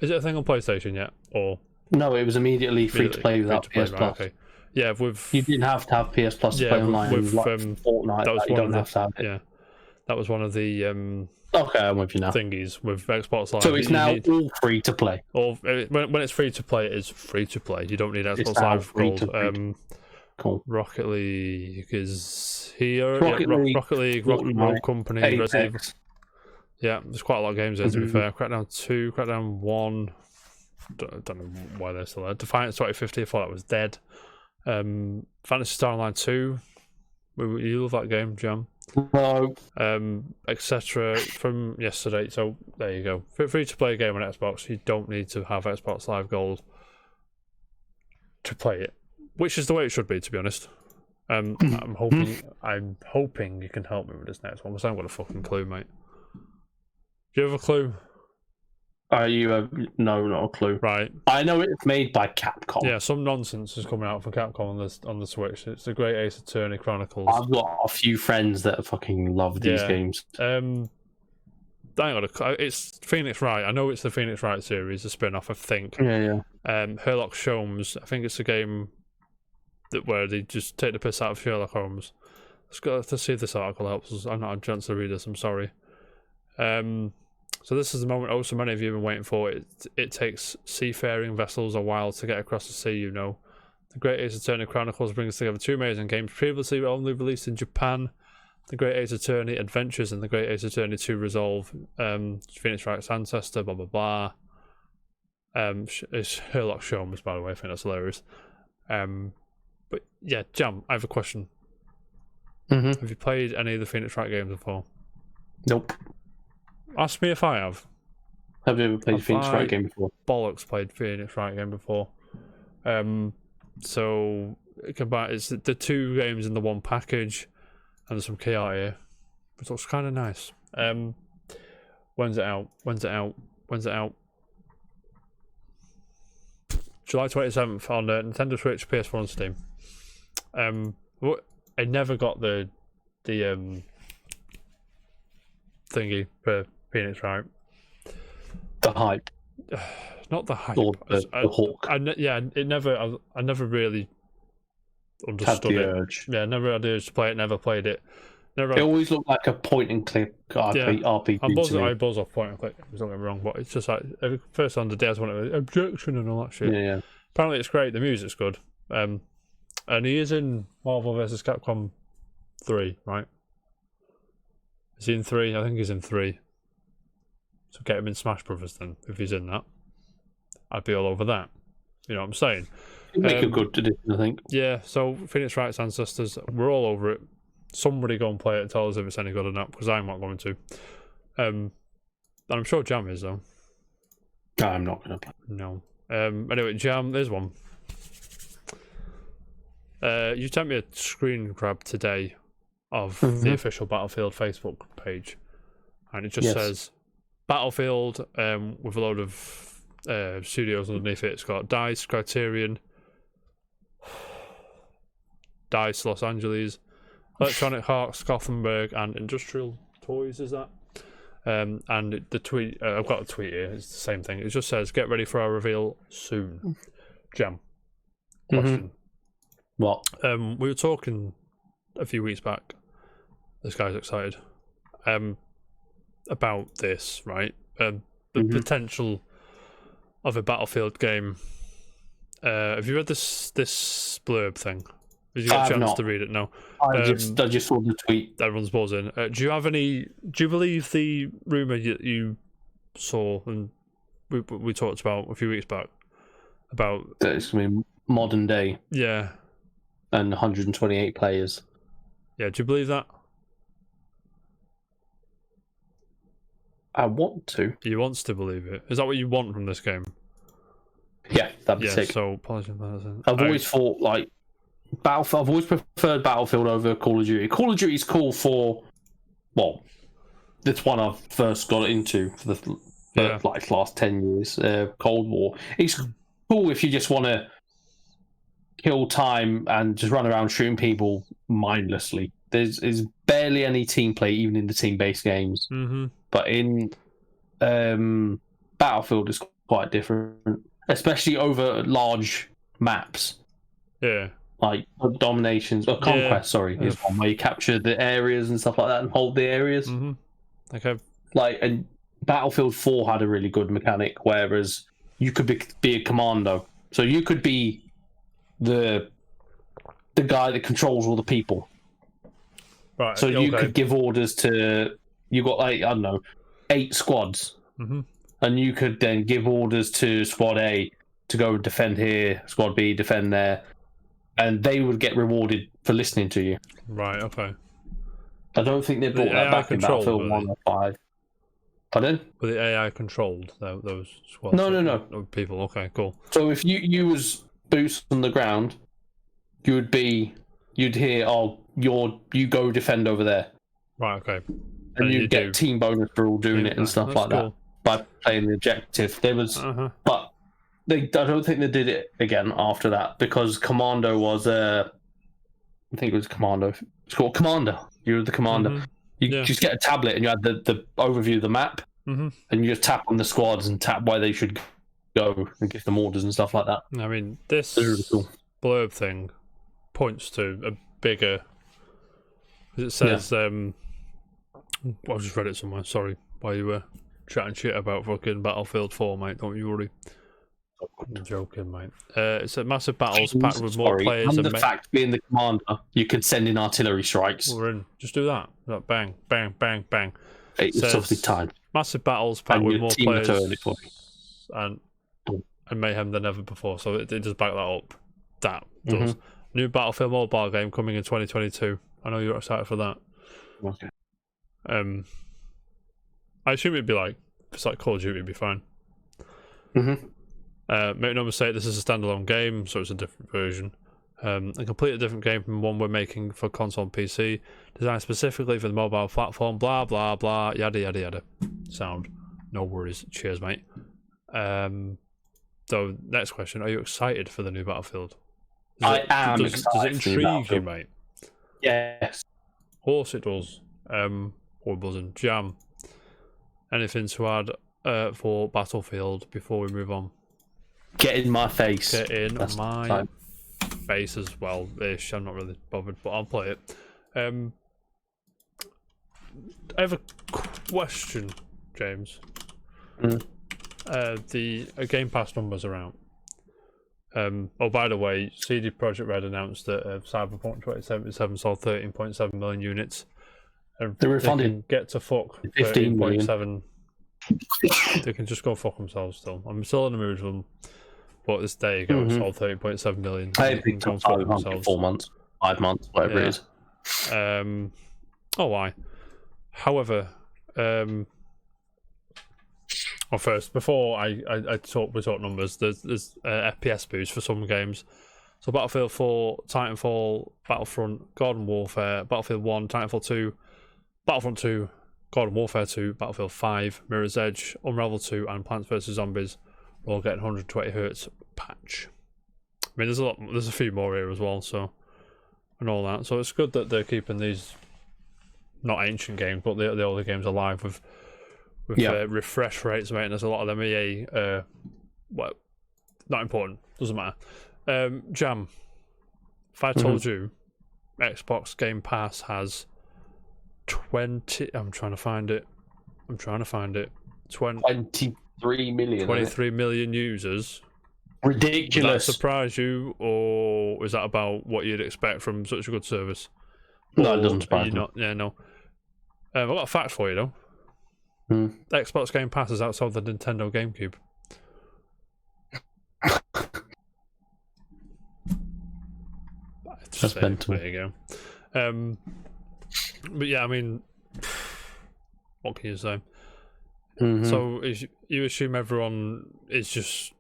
Is it a thing on PlayStation yet, or No, it was immediately free to play without free-to-play, PS right, Plus. okay. Yeah, with You didn't have to have PS Plus to play online. with Like Fortnite, that was you one don't of have to have the it. that was one of the Okay, I'm with you now. thingies with Xbox Live. So it's now all free to play. Or when it's free to play, it is free to play. You don't need Xbox now Live free Gold. to Cool. Rocket League is here. Rocket League, Rocket League, Fortnite, Rogue Company, Resident Evil. Apex. Yeah, there's quite a lot of games there to be fair. Crackdown 2, Crackdown 1. Don't know why they're still there. Defiance 2050, I thought that was dead. Fantasy Star Online 2. You love that game, Jam. No. Etc. from yesterday. So there you go. Free to play game on Xbox. You don't need to have Xbox Live Gold to play it, which is the way it should be, to be honest. I'm hoping you can help me with this next one, because I haven't got a fucking clue, mate. Do you have a clue? No, not a clue. Right. I know it's made by Capcom. Yeah, some nonsense is coming out for Capcom on the Switch. It's the Great Ace Attorney Chronicles. I've got a few friends that fucking love these games. It's Phoenix Wright. I know it's the Phoenix Wright series, a spin-off, I think. Yeah. Sherlock Holmes. I think it's a game where they just take the piss out of Sherlock Holmes. Let's go to see if this article helps us. I'm not a chance to read this. I'm sorry. So this is the moment so many of you have been waiting for. It takes seafaring vessels a while to get across the sea, you know. The Great Ace Attorney Chronicles brings together two amazing games previously only released in Japan. The Great Ace Attorney Adventures and the Great Ace Attorney 2 Resolve. Phoenix Wright's ancestor, blah, blah, blah. It's Sherlock Holmes, by the way. I think that's hilarious. But yeah, Jam, I have a question. Have you played any of the Phoenix Wright games before? Nope. Ask me if I have. Have you ever played a Phoenix Wright game before? Bollocks played Phoenix Wright game before. So it's the two games in the one package, and there's some key art here, which looks kind of nice. When's it out? July 27th on Nintendo Switch, PS4, and Steam. I never got the thingy for Phoenix Wright. The hype. Not the hype. Or the hawk. I never really understood it. Urge. Yeah, never had the urge to play it. Never played it. It always looked like a point and click RPG. I buzz off point and click. Don't get me wrong, but it's just like first on the day I was wanting objection and all that shit. Yeah. Apparently it's great. The music's good. And he is in Marvel vs. Capcom 3, right? Is he in 3? I think he's in 3. So get him in Smash Brothers then, if he's in that. I'd be all over that. You know what I'm saying? It'd make a good addition, I think. Yeah, so Phoenix Wright's ancestors, we're all over it. Somebody go and play it and tell us if it's any good or not, because I'm not going to. And I'm sure Jam is, though. No, I'm not going to play. No. Anyway, Jam, there's one. You sent me a screen grab today of the official Battlefield Facebook page, and it just says Battlefield with a load of studios underneath it. It's got DICE, Criterion, DICE Los Angeles, Electronic Arts Gothenburg, and Industrial Toys. Is that? And the tweet, I've got a tweet here. It's the same thing. It just says, "Get ready for our reveal soon." Jam. Question. What? We were talking a few weeks back. This guy's excited about this, right? The potential of a Battlefield game. Have you read this blurb thing? Did you get a chance to read it? No. I just saw the tweet. Everyone's buzzing. Do you believe the rumor you saw and we talked about a few weeks back about that it's going to be modern day? Yeah. And 128 players. Yeah, do you believe that? I want to. He wants to believe it. Is that what you want from this game? Yeah, that'd be sick. So, I've always thought, like, Battlefield. I've always preferred Battlefield over Call of Duty. Call of Duty's cool for, well, that's one I first got into for the last 10 years. Cold War. It's cool if you just want to kill time and just run around shooting people mindlessly. there's barely any team play, even in the team-based games. Mm-hmm. But in Battlefield, it's quite different, especially over large maps. Yeah. Like dominations or conquest, sorry, is one where you capture the areas and stuff like that and hold the areas. Mm-hmm. Okay. Like, and Battlefield 4 had a really good mechanic, whereas you could be a commando, so you could be the guy that controls all the people. Right. So you could give orders to, you got like, I don't know, 8 squads, and you could then give orders to Squad A to go defend here, Squad B defend there, and they would get rewarded for listening to you. Right. Okay. I don't think they brought that back in Battlefield 1 or 5. Pardon? Were the AI controlled, those squads? No. People, okay, cool. So if you was boots on the ground, you'd hear, oh, you go defend over there. Right, okay. And you'd get team bonus for all doing it and stuff like that by playing the objective. There was, but I don't think they did it again after that, because Commando was I think it was Commando. It's called Commander. You were the commander. You just get a tablet and you had the overview of the map, and you just tap on the squads and tap where they should go and give them orders and stuff like that. I mean, this really cool. blurb thing points to a bigger. It says, I just read it somewhere. Sorry, while you were chatting shit about fucking Battlefield 4, mate. Don't you worry. I'm joking, mate. It's a massive battles packed with more players. And the fact being the commander, you could send in artillery strikes. We're in. Just do that. Like, bang, bang, bang, bang. It's obviously timed. Massive battles packed with more players and mayhem than ever before. So it does back that up. That does. New Battlefield mobile game coming in 2022. I know you're excited for that. Okay. I assume it'd be like, if it's like Call of Duty, it'd be fine. Make no mistake, this is a standalone game, so it's a different version. A completely different game from one we're making for console and PC, designed specifically for the mobile platform, blah, blah, blah, yada, yada, yada. Sound. No worries. Cheers, mate. So, next question. Are you excited for the new Battlefield? I am excited. Does it intrigue you, mate? Yes. Of course it does. Or buzzing. Jam. Anything to add for Battlefield before we move on? Get in my face. Get in my face as well ish. I'm not really bothered, but I'll play it. I have a question, James. The Game Pass numbers are out. Oh, by the way, CD Projekt Red announced that Cyberpunk 2077 sold 13.7 million units. They're refunding. Get to fuck 13.7. They can just go fuck themselves still. I'm still in the mood for them. But this day you go, sold 30.7 million. I picked up 4 months, 5 months, whatever it is. Oh, why? However, well, first, before we talk numbers, there's FPS boost for some games. So Battlefield 4, Titanfall, Battlefront, Garden Warfare, Battlefield 1, Titanfall 2, Battlefront 2, Garden Warfare 2, Battlefield 5, Mirror's Edge, Unravel 2, and Plants vs Zombies all getting 120Hz patch. I mean, there's a few more here as well, so, and all that. So it's good that they're keeping these not ancient games, but the older games alive with refresh rates, mate. And there's a lot of them EA. Well, not important. Doesn't matter. Jam. If I told you, Xbox Game Pass has 20. I'm trying to find it. 23 million. 23 million users. Ridiculous. Does that surprise you, or is that about what you'd expect from such a good service? No, it doesn't surprise me. Yeah, no. I've got a fact for you, though. Xbox Game Pass is outside the Nintendo GameCube. That's mental. There you go. But yeah, I mean, what can you say? So you assume everyone is just,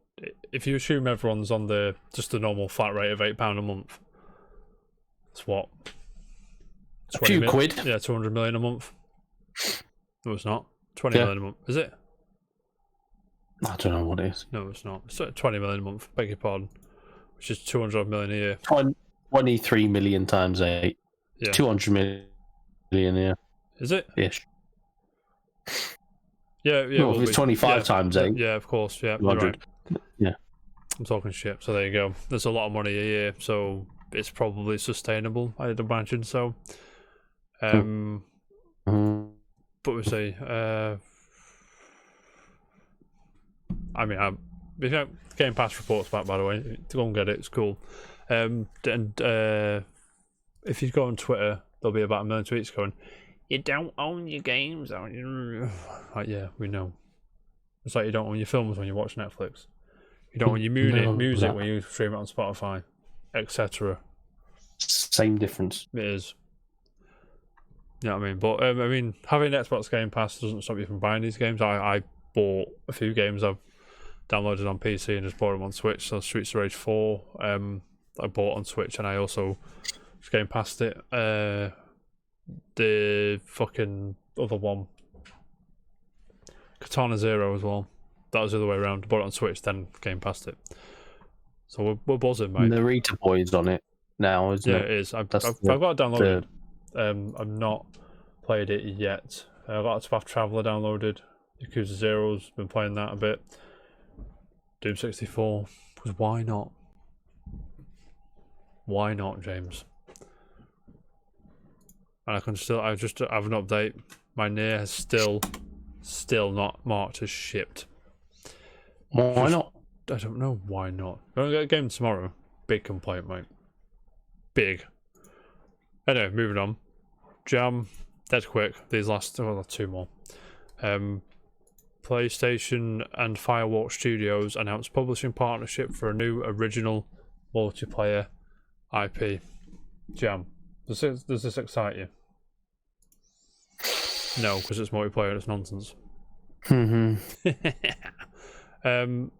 if you assume everyone's on just the normal flat rate of £8 a month, it's what? A few quid. Yeah, 200 million a month. No, it's not. 20 million a month. Is it? I don't know what it is. No, it's not. It's 20 million a month. Beg your pardon. Which is 200 million a year. 23 million times 8. Yeah. 200 million, yeah. Is it? Ish. Yeah, yeah. Well, if it's 25 times 8. Yeah, of course. Yeah, you're 200. right. Yeah. I'm talking shit. So there you go. There's a lot of money a year, so it's probably sustainable, I'd imagine. So, Mm-hmm. but we see. I mean, Game Pass reports back, by the way. Go and get it. It's cool. And if you go on Twitter, there'll be about 1 million tweets going, "You don't own your games, don't you?" Like, yeah, we know. It's like you don't own your films when you watch Netflix. You don't own your music when you stream it on Spotify, etc. Same difference. It is. You know what I mean? But I mean, having Xbox Game Pass doesn't stop you from buying these games. I bought a few games I've downloaded on PC and just bought them on Switch. So Streets of Rage 4, I bought on Switch, and I also just Game Passed it. The fucking other one, Katana Zero as well. That was the other way around. Bought it on Switch, then Game Passed it. So we're buzzing, mate. The Narita Boy's on it now, isn't it? Yeah, it is. I've got it downloaded. I've not played it yet. I've got Octopath Traveler downloaded. Yakuza Zero's been playing that a bit. Doom 64. Because why not? Why not, James? And I just have an update. My Nier has still not marked as shipped. Why not? I don't know why not. I'm gonna get a game tomorrow. Big complaint, mate. Big. Anyway, moving on. Jam, dead quick. These last 2 more. PlayStation and Firewalk Studios announced publishing partnership for a new original multiplayer IP. Jam, does this excite you? No, because it's multiplayer and it's nonsense. I'm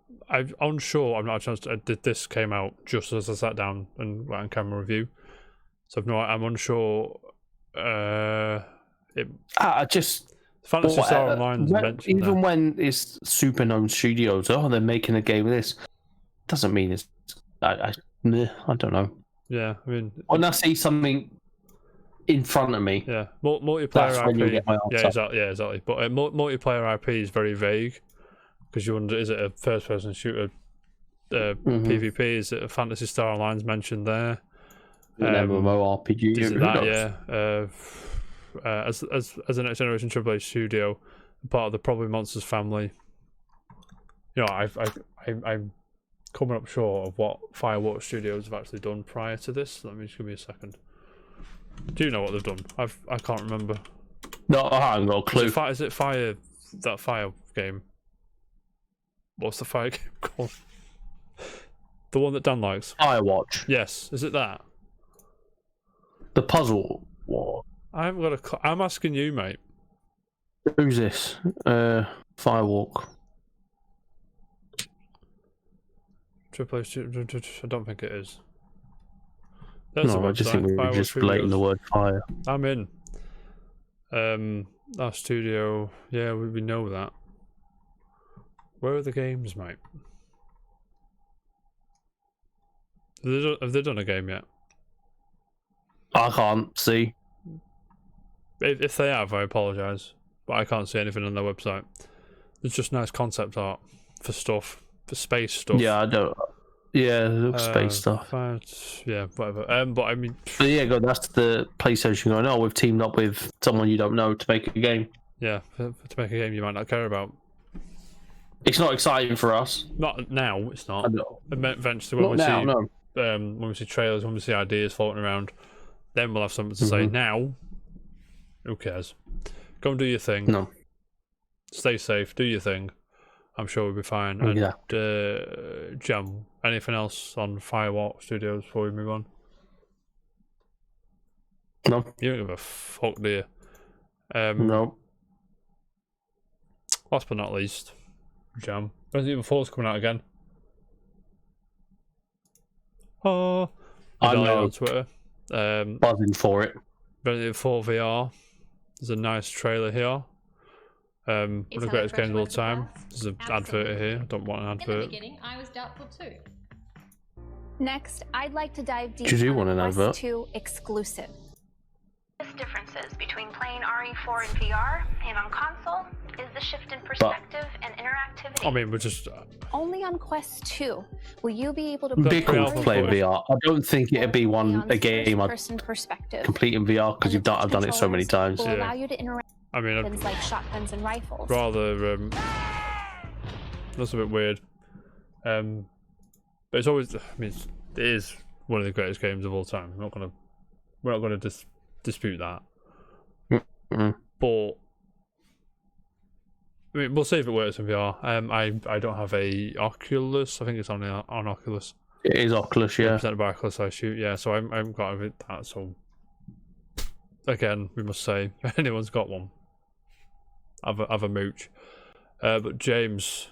unsure. I'm not a chance to. This came out just as I sat down and went on camera review, so I'm unsure. Fantasy Star Online mentioned even when it's super known studios, they're making a game of this. Doesn't mean it's. I don't know. Yeah, I mean, when I see something in front of me, yeah, multiplayer IP. You get my answer. Yeah, exactly. But multiplayer IP is very vague because you wonder: is it a first-person shooter? PvP? Is it a Fantasy Star Online's mentioned there? MMORPG. Is it that? Yeah. As a next generation AAA studio, part of the Probably Monsters family. You know, I'm coming up short of what Firewalk Studios have actually done prior to this. Let me just give me a second. Do you know what they've done? I can't remember. No, I haven't got a clue. Is it Fire? That Fire game? What's the Fire game called? The one that Dan likes. Firewatch. Yes. Is it that? The puzzle. What? I haven't got a. I'm asking you, mate. Who's this? Firewalk. I don't think it is. No, I just think we were just relating the word fire. I'm in. Our studio. Yeah, we know that. Where are the games, mate? Have they done a game yet? I can't see. If they have, I apologise, but I can't see anything on their website. There's just nice concept art for stuff, for space stuff. Yeah, I don't. Yeah, space stuff. Yeah, whatever. But I mean, but yeah, that's the PlayStation going. Oh, we've teamed up with someone you don't know to make a game. Yeah, to make a game you might not care about. It's not exciting for us. Not now. It's not. Eventually, when we see trailers, when we see ideas floating around, then we'll have something to say. Now, who cares? Go and do your thing. No. Stay safe. Do your thing. I'm sure we'll be fine. And Jam, anything else on Firewalk Studios before we move on? No. You don't give a fuck, do you? No. Last but not least, Jam. Resident Evil 4's coming out again. Oh, I know. On Twitter. Buzzing for it. Resident Evil 4 VR. There's a nice trailer here. One of the greatest games of all time. There's an advert here. I don't want an advert. In the beginning, I was doubtful too. Next, I'd like to dive deep on Quest 2 exclusive. differences between playing RE4 in VR and on console is the shift in perspective and interactivity. I mean, we're just Only on Quest 2 will you be able to Be Big cool Alpha to play in Boy. VR. I don't think it'd be a game I'd person perspective. complete in VR because And the I've done it so many times. Will Yeah. allow you to interact I mean, with I'd weapons like shotguns and rifles. rather that's a bit weird. But it's always, I mean, it is one of the greatest games of all time. We're not gonna dispute that. Mm-mm. But I mean, we'll see if it works in VR. I don't have a Oculus. I think it's on Oculus. It is Oculus, yeah. Represented by Oculus, I shoot. Yeah, so I haven't got that. So again, we must say, if anyone's got one, have a mooch. But James,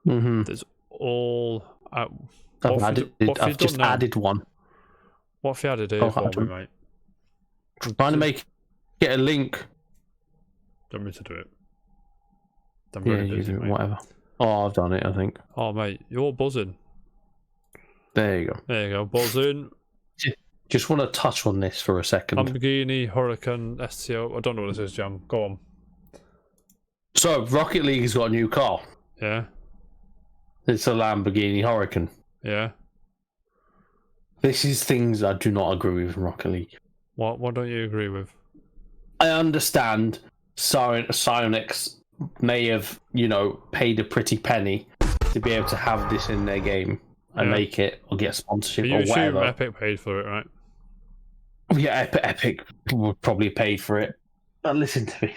Mm-hmm. there's all. I've just added one. What have you added here for me, mate? Trying to get a link. Don't mean to do it. I'm Yeah, very you busy, do mate. whatever. Oh, I've done it, I think. Oh, mate, you're buzzing. There you go. There you go, buzzing. Just want to touch on this for a second. Lamborghini, Huracan, STO. I don't know what this is, Jam. Go on. So, Rocket League's got a new car. Yeah, It's a Lamborghini Huracan. yeah. This is things I do not agree with in Rocket League. What don't you agree with? I understand Psyonix may have, paid a pretty penny to be able to have this in their game and Yeah. make it or get sponsorship You or assume whatever. Epic paid for it, right? Yeah, Epic would probably pay for it. But listen to me.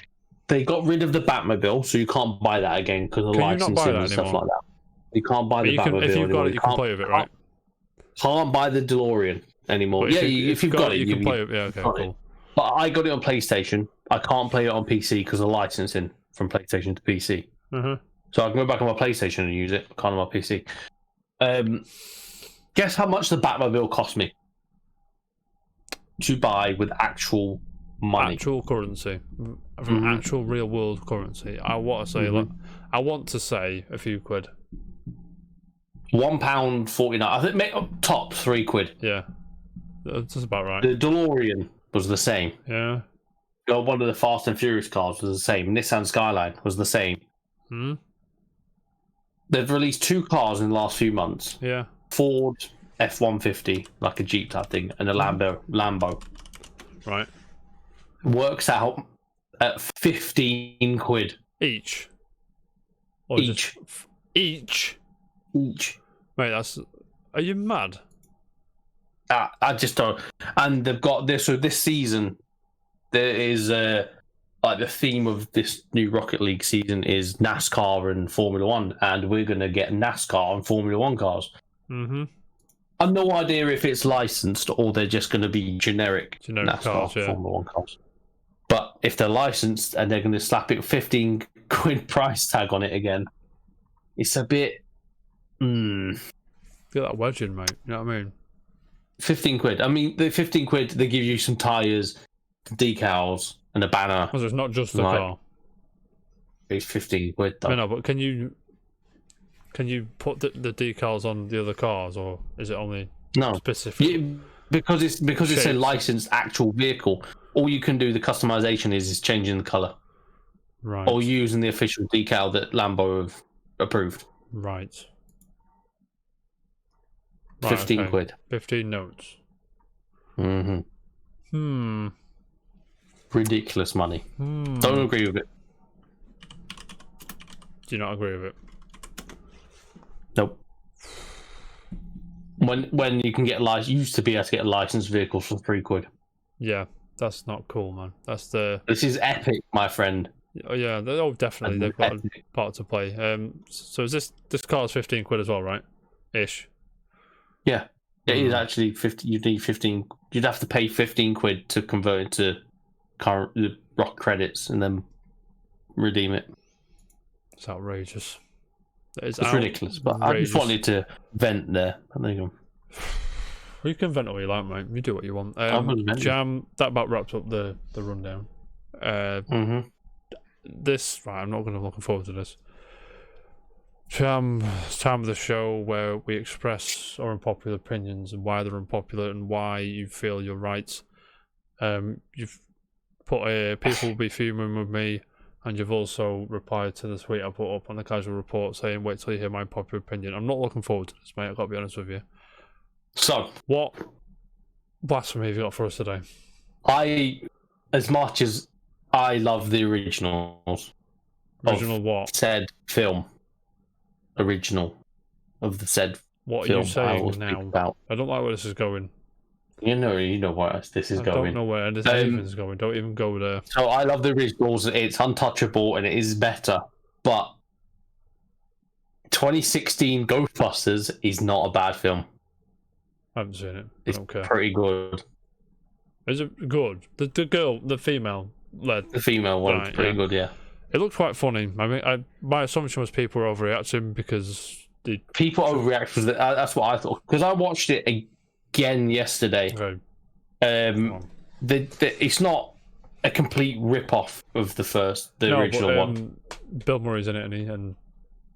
They got rid of the Batmobile, so you can't buy that again because of Can you not buy licensing that and stuff anymore? like that. You can't buy But the you can, Batmobile if you've anymore. got it, you can play with it, right? Can't buy the DeLorean anymore. But Yeah, if you've got it, you can play it. Yeah, okay, got it. cool. But I got it on PlayStation. I can't play it on PC because of licensing from PlayStation to PC. Uh-huh. So I can go back on my PlayStation and use it. Can't on my PC. Guess how much the Batmobile cost me to buy with actual money? Actual currency, from Mhm. actual real world currency. I want to say, I want to say a few quid. £1.49. I think top £3. Yeah, that's about right. The DeLorean was the same. Yeah. One of the Fast and Furious cars was the same. Nissan Skyline was the same. Hmm. They've released 2 cars in the last few months. Yeah. Ford F-150, like a Jeep type thing, and a Lambo. Right. Works out at £15 Each. Or each. Each. Each. Mate, that's. Are you mad? I just don't. And they've got this. So this season, there is like the theme of this new Rocket League season is NASCAR and Formula One, and we're gonna get NASCAR and Formula One cars. Mm-hmm. I've no idea if it's licensed or they're just going to be generic NASCAR cars, yeah. Formula One cars. But if they're licensed and they're going to slap it £15 price tag on it again, it's a bit. Get that wedge in, mate. You know what I mean? £15. I mean, the £15 they give you some tyres, decals, and a banner. Because it's not just the Right. car. It's £15 though. I know, but can you put the decals on the other cars, or is it only No, specific? yeah, because it's a Shapes. licensed actual vehicle. All you can do the customization is changing the color Right. or using the official decal that Lambo have approved. Right. £15. 15 notes. Mm-hmm. Ridiculous money. Don't agree with it. Do you not agree with it? Nope. When you can get used to be able to get licensed vehicles for £3. Yeah, that's not cool, man. That's the. This is epic, my friend. Oh yeah, definitely they've got a part to play. So is this car's £15 as well, right? Ish. Yeah, it is actually 50. You need 15. You'd have to pay £15 to convert it to current rock credits and then redeem it. It's outrageous. It's ridiculous, but I just wanted to vent there. There you go. Well, you can vent all you like, mate. You do what you want. I'm gonna vent. Jam, that about wraps up the rundown. This, right, I'm not going to looking forward to this. Jam, it's time of the show where we express our unpopular opinions and why they're unpopular and why you feel you're right. put people will be fuming with me, and you've also replied to the tweet I put up on the casual report saying, "Wait till you hear my popular opinion." I'm not looking forward to this, mate. I've got to be honest with you. So, What blasphemy have you got for us today? As much as I love the originals, Original what? said film, original of the said What are film you saying I now? about. I don't like where this is going. You know where this is I going. don't know where anything's going. Don't even go there. So I love the originals. It's untouchable and it is better. But 2016 Ghostbusters is not a bad film. I haven't seen it. I It's don't care. pretty good. Is it good? The female led. The female one's Right, pretty yeah. good, yeah. It looked quite funny. I mean, my assumption was people were overreacting because the People overreact for that's what I thought. Because I watched it again yesterday. okay, It's not a complete rip-off of the original one. Bill Murray's in it, and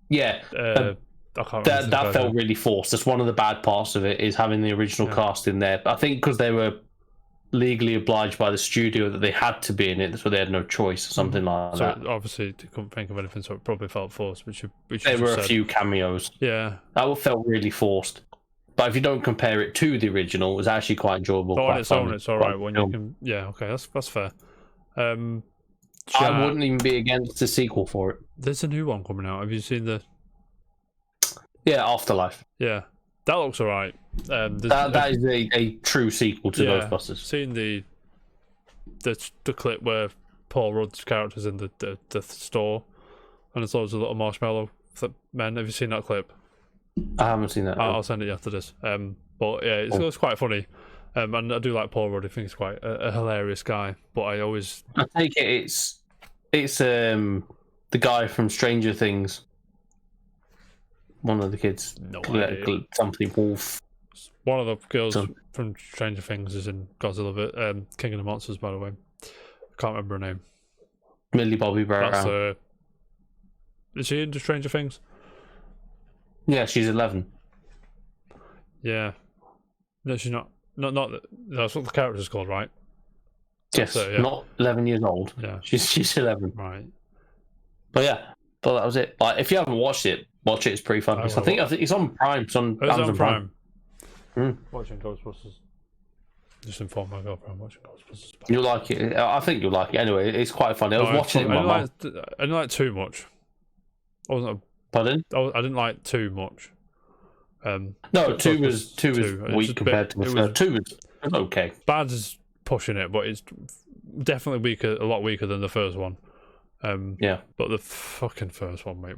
Yeah, I can't remember that felt really forced. That's one of the bad parts of it, is having the original cast in there. I think because they were legally obliged by the studio that they had to be in it, so they had no choice or something like so that. obviously they couldn't think of anything, so it probably felt forced. Which There were a few cameos. Yeah, That felt really forced. But if you don't compare it to the original, it was actually quite enjoyable. but quite on its own, fun, it's all right. fun When film. you can, yeah, okay, that's fair. I Jack, wouldn't even be against the sequel for it. There's a new one coming out. Have you seen the? Yeah, Afterlife. Yeah, that looks alright. That is a true sequel to Ghostbusters. Seen the clip where Paul Rudd's character's in the store, and there's loads of little marshmallow men. Have you seen that clip? I haven't seen that. no. I'll send it after this. But yeah, it's quite funny. And I do like Paul Rudd. I think he's quite a hilarious guy. But I take it it's the guy from Stranger Things. One of the kids. No idea. Something Wolf. One of the girls from Stranger Things is in Godzilla, King of the Monsters, by the way. I can't remember her name. Millie Bobby Brown. That's is she into Stranger Things? Yeah, she's 11. Yeah. No, she's not. Not that's what the character's called, right? Yes, So, yeah. not 11 years old. Yeah. She's 11. Right. But yeah, but that was it. Like, if you haven't watched it, watch it. It's pretty fun. I think it's on Prime. It's on Amazon Prime. Watching Ghostbusters. Just inform my girlfriend I'm watching Ghostbusters. You'll like it. I think you'll like it. Anyway, it's quite funny. I was watching it with my mum. I didn't like too much. Pardon? I didn't like too much. No, two was weak compared to the first. Two was okay. Bad is pushing it, but it's definitely a lot weaker than the first one. Yeah, but the fucking first one, mate.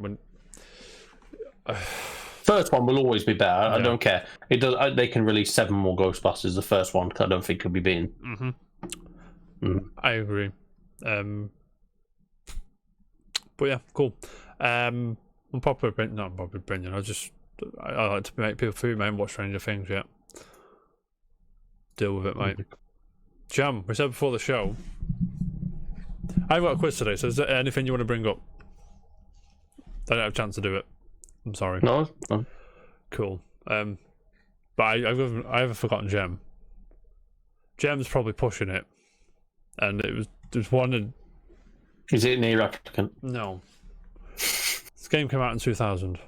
First one will always be better. I don't care. It does. They can release 7 more Ghostbusters. The first one, because I don't think it'll be beaten. I agree. But yeah, cool. Unpopular opinion, not unpopular opinion. I like to make people feel, mate. Watch Stranger Things. Yeah, deal with it, mate. Jam, we said before the show. I've got a quiz today, so is there anything you want to bring up? I didn't have a chance to do it. I'm sorry. No. Cool. But I haven't forgotten Gem. Gem's probably pushing it, and there's one. Is it Near Replicant? No. This game came out in 2000.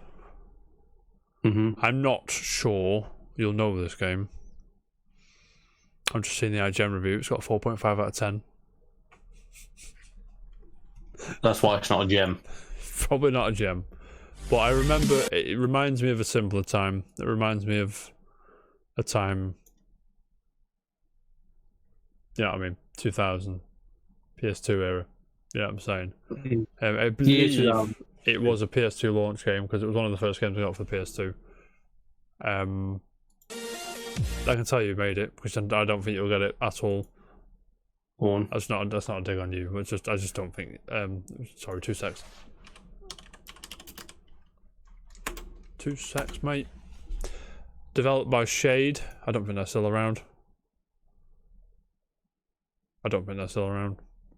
I'm not sure you'll know this game. I'm just seeing the IGN review. It's got 4.5 out of 10. That's why it's not a gem. Probably not a gem. But I remember, it reminds me of a simpler time. It reminds me of a time, you know what I mean, 2000, PS2 era. You know what I'm saying? I believe it was a PS2 launch game because it was one of the first games I got for the PS2. I can tell you made it because I don't think you'll get it at all. That's not a dig on you. I just don't think. Sorry, 2 secs. 2 secs, mate. Developed by Shade. I don't think they're still around.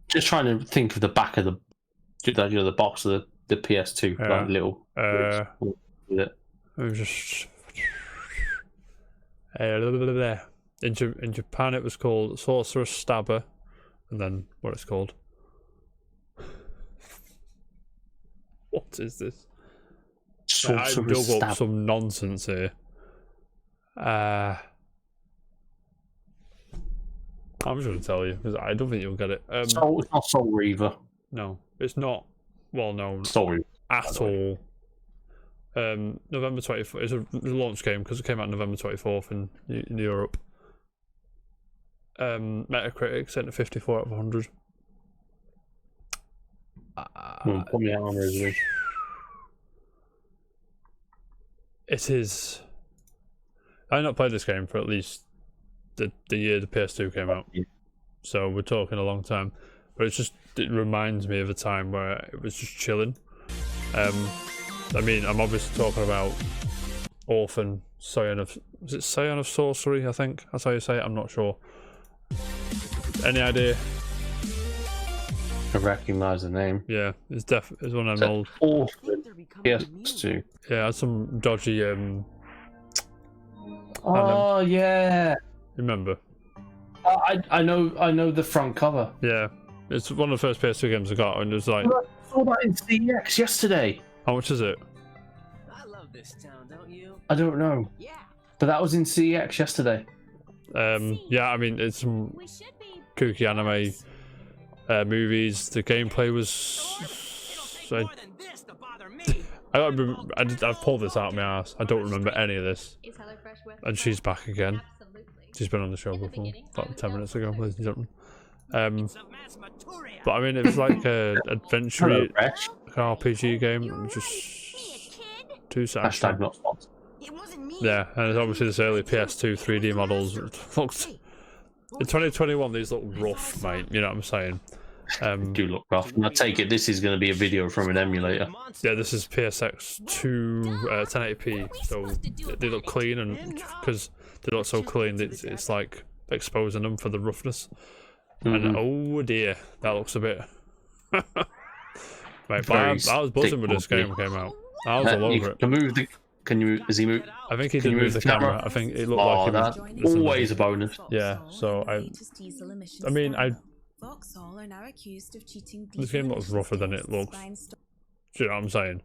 Just trying to think of the back of the box of the PS2, like little. Just. In Japan, it was called Sorcerer's Stabber, and then what it's called. What is this? I've dug up some nonsense here. I'm just going to tell you because I don't think you'll get it. It's not Soul Reaver. No, it's not well known Soul Reaver at all. November 24th. It's a launch game because it came out November 24th in Europe. Metacritic sent a 54 out of 100. Put me on resume. It is. I've not played this game for at least the year the PS2 came out, so we're talking a long time. But it reminds me of a time where it was just chilling. I mean, I'm obviously talking about Orphan Scion of Sorcery. I think that's how you say it. I'm not sure. Any idea? I recognise the name. Yeah, it's one of them old. Orphan PS2. Yeah, had some dodgy. Oh yeah. Remember? I know the front cover. Yeah, it's one of the first PS2 games I got, and it was like. I saw that in CEX yesterday. How much is it? I love this town, don't you? I don't know. Yeah. But that was in CEX yesterday. Yeah, I mean, it's some kooky anime movies. The gameplay was. I've pulled this out of my ass. I don't remember any of this. Is HelloFresh worth And she's back again. Absolutely. She's been on the show In the before, beginning, about I was 10 minutes ago, also ladies and gentlemen. It's a mass maturia. But I mean, it was like a adventure HelloFresh. RPG game, just too sad. Hashtag not sponsored. It wasn't me. Yeah, and it's obviously this early PS2 3D models. Looked in 2021, these look rough, mate. You know what I'm saying? Do look rough. And I take it this is going to be a video from an emulator. Yeah, this is PSX 1080p, so they look clean, and because they look so clean, it's like exposing them for the roughness. And oh dear, that looks a bit. Mate, I was buzzing when this game came out. I was all over it. Can move the. Can you? Is he move? I think he Can did you move the camera. I think it looked like he was. That's always a bonus. Yeah, so I mean, this game looks rougher than it looks. Do you know what I'm saying?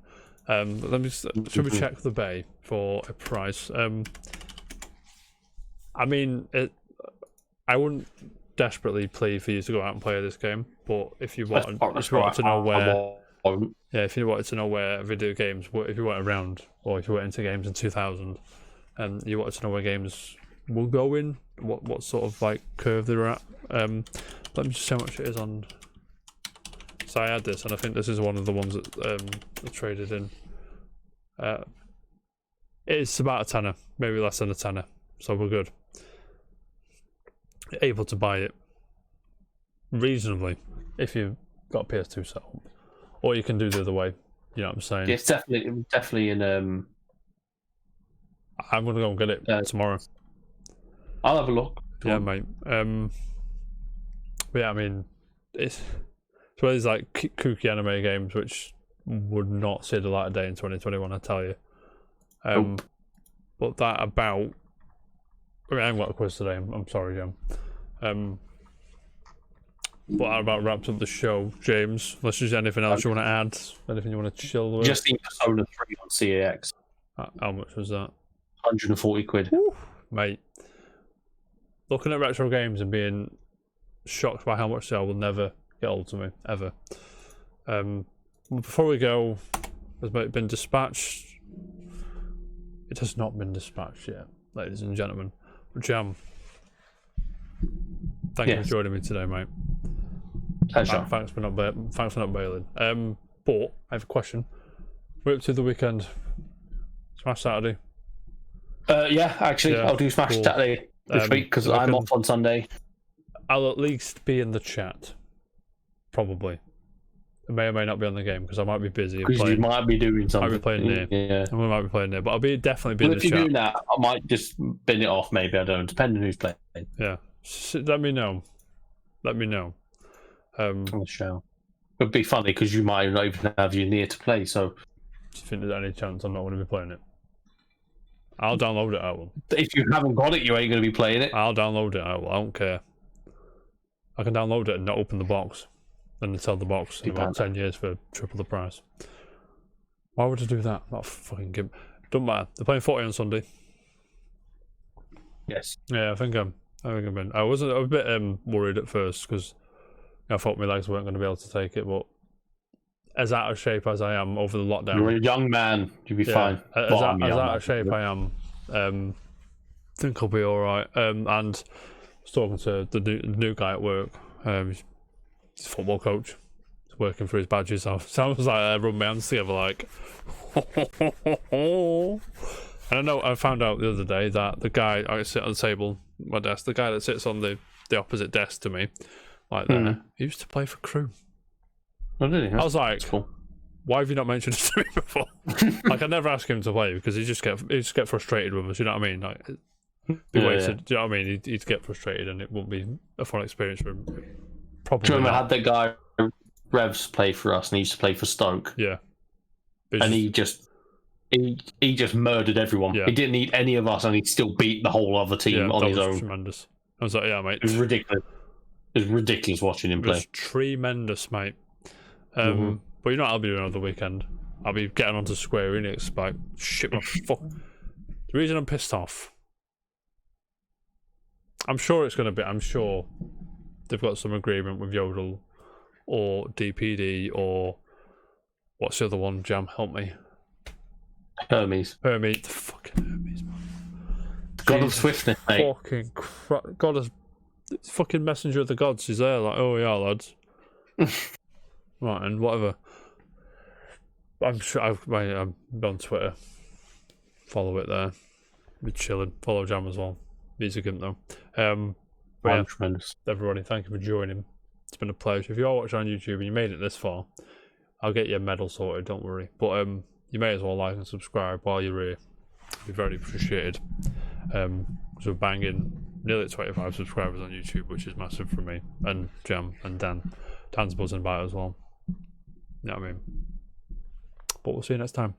Let me. Should we check the bay for a price? I mean, I wouldn't desperately plead for you to go out and play this game, but if you wanted to know where. Yeah, if you wanted to know where video games, if you weren't around, or if you went into games in 2000, and you wanted to know where games will go in, what sort of like curve they're at. Let me just see how much it is on. So I had this, and I think this is one of the ones that I traded in. It's about a tenner, maybe less than a tenner, so we're good. Able to buy it reasonably if you've got PS2 set up. Or you can do the other way. You know what I'm saying? Yeah, it's definitely in. I'm gonna go and get it tomorrow. I'll have a look. Yeah, mate. But yeah, I mean, it's one of these like kooky anime games which would not see the light of day in 2021. I tell you. But that about. I mean, I haven't got a quiz today. I'm sorry, Jim. But that about wraps up the show, James. Unless there's anything else you want to add, anything you want to chill with. Just in Persona 3 on CAX. How much was that? 140 quid. Woo, mate. Looking at retro games and being shocked by how much they are will never get old to me, ever. Before we go, has it been dispatched? It has not been dispatched yet, ladies and gentlemen. Jam, thank you for joining me today, mate. Pleasure. Thanks for not bailing. But I have a question. We're up to the weekend. Smash Saturday. Yeah, actually, I'll do Smash Saturday this week because I'm off on Sunday. I'll at least be in the chat. Probably. I may or may not be on the game because I might be busy. Because you might be doing something. I might be playing near. Yeah. And we might be playing near, but I'll definitely be in the chat. If you do that, I might just bin it off. Maybe I don't, depending who's playing. Yeah, let me know. Let me know. On the show. It'd be funny because you might not even have you near to play. So, do you think there's any chance I'm not going to be playing it? I'll download it. I will. If you haven't got it, you ain't going to be playing it. I'll download it. I will. I don't care. I can download it and not open the box, and sell the box in about 10 years for triple the price. Why would I do that? Not fucking give. Doesn't matter. They're playing 40 on Sunday. Yes. Yeah, I think I'm in. I was a bit worried at first because I thought my legs weren't going to be able to take it, but as out of shape as I am over the lockdown, You're a young man. You'll be fine. As out of shape I am, I think I'll be all right. And I was talking to the new guy at work. He's a football coach. He's working for his badges. So I was like, rub my hands together, like. And I found out the other day that the guy I sit on the table, my desk, the guy that sits on the opposite desk to me, like there, he used to play for Crew. Oh, did he? I was like, cool. Why have you not mentioned it to me before? Like, I never ask him to play because he just get frustrated with us. You know what I mean? Like, do you know what I mean? He'd get frustrated, and it wouldn't be a fun experience for him. Probably. Do you remember I had that guy Revs play for us, and he used to play for Stoke? Yeah. And he just murdered everyone. Yeah. He didn't need any of us, and he still beat the whole other team on his own. Tremendous. I was like, yeah, mate. It was ridiculous. It was ridiculous watching him play. It was tremendous, mate. But you know what I'll be doing over the weekend? I'll be getting onto Square Enix, like, shit my fuck. The reason I'm pissed off, I'm sure they've got some agreement with Yodel or DPD or what's the other one, Jam? Help me. Hermes. The fucking Hermes, man. God of swiftness, mate. Fucking crap. God of fucking messenger of the gods. He's there, like, oh yeah, lads. Right, and whatever. I'm sure I'm on Twitter. Follow it there. Be chilling. Follow Jam as well. He's a gimp though. Yeah, Tremendous. everybody, thank you for joining. It's been a pleasure. If you are watching on YouTube and you made it this far, I'll get you a medal sorted, don't worry. But you may as well like and subscribe while you're here. It'd be very appreciated. So we're banging nearly 25 subscribers on YouTube, which is massive for me. And Jam and Dan. Dan's buzzing by it as well. You know what I mean? But we'll see you next time.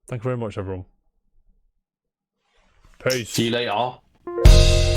Thank you very much, everyone. Peace. See you later.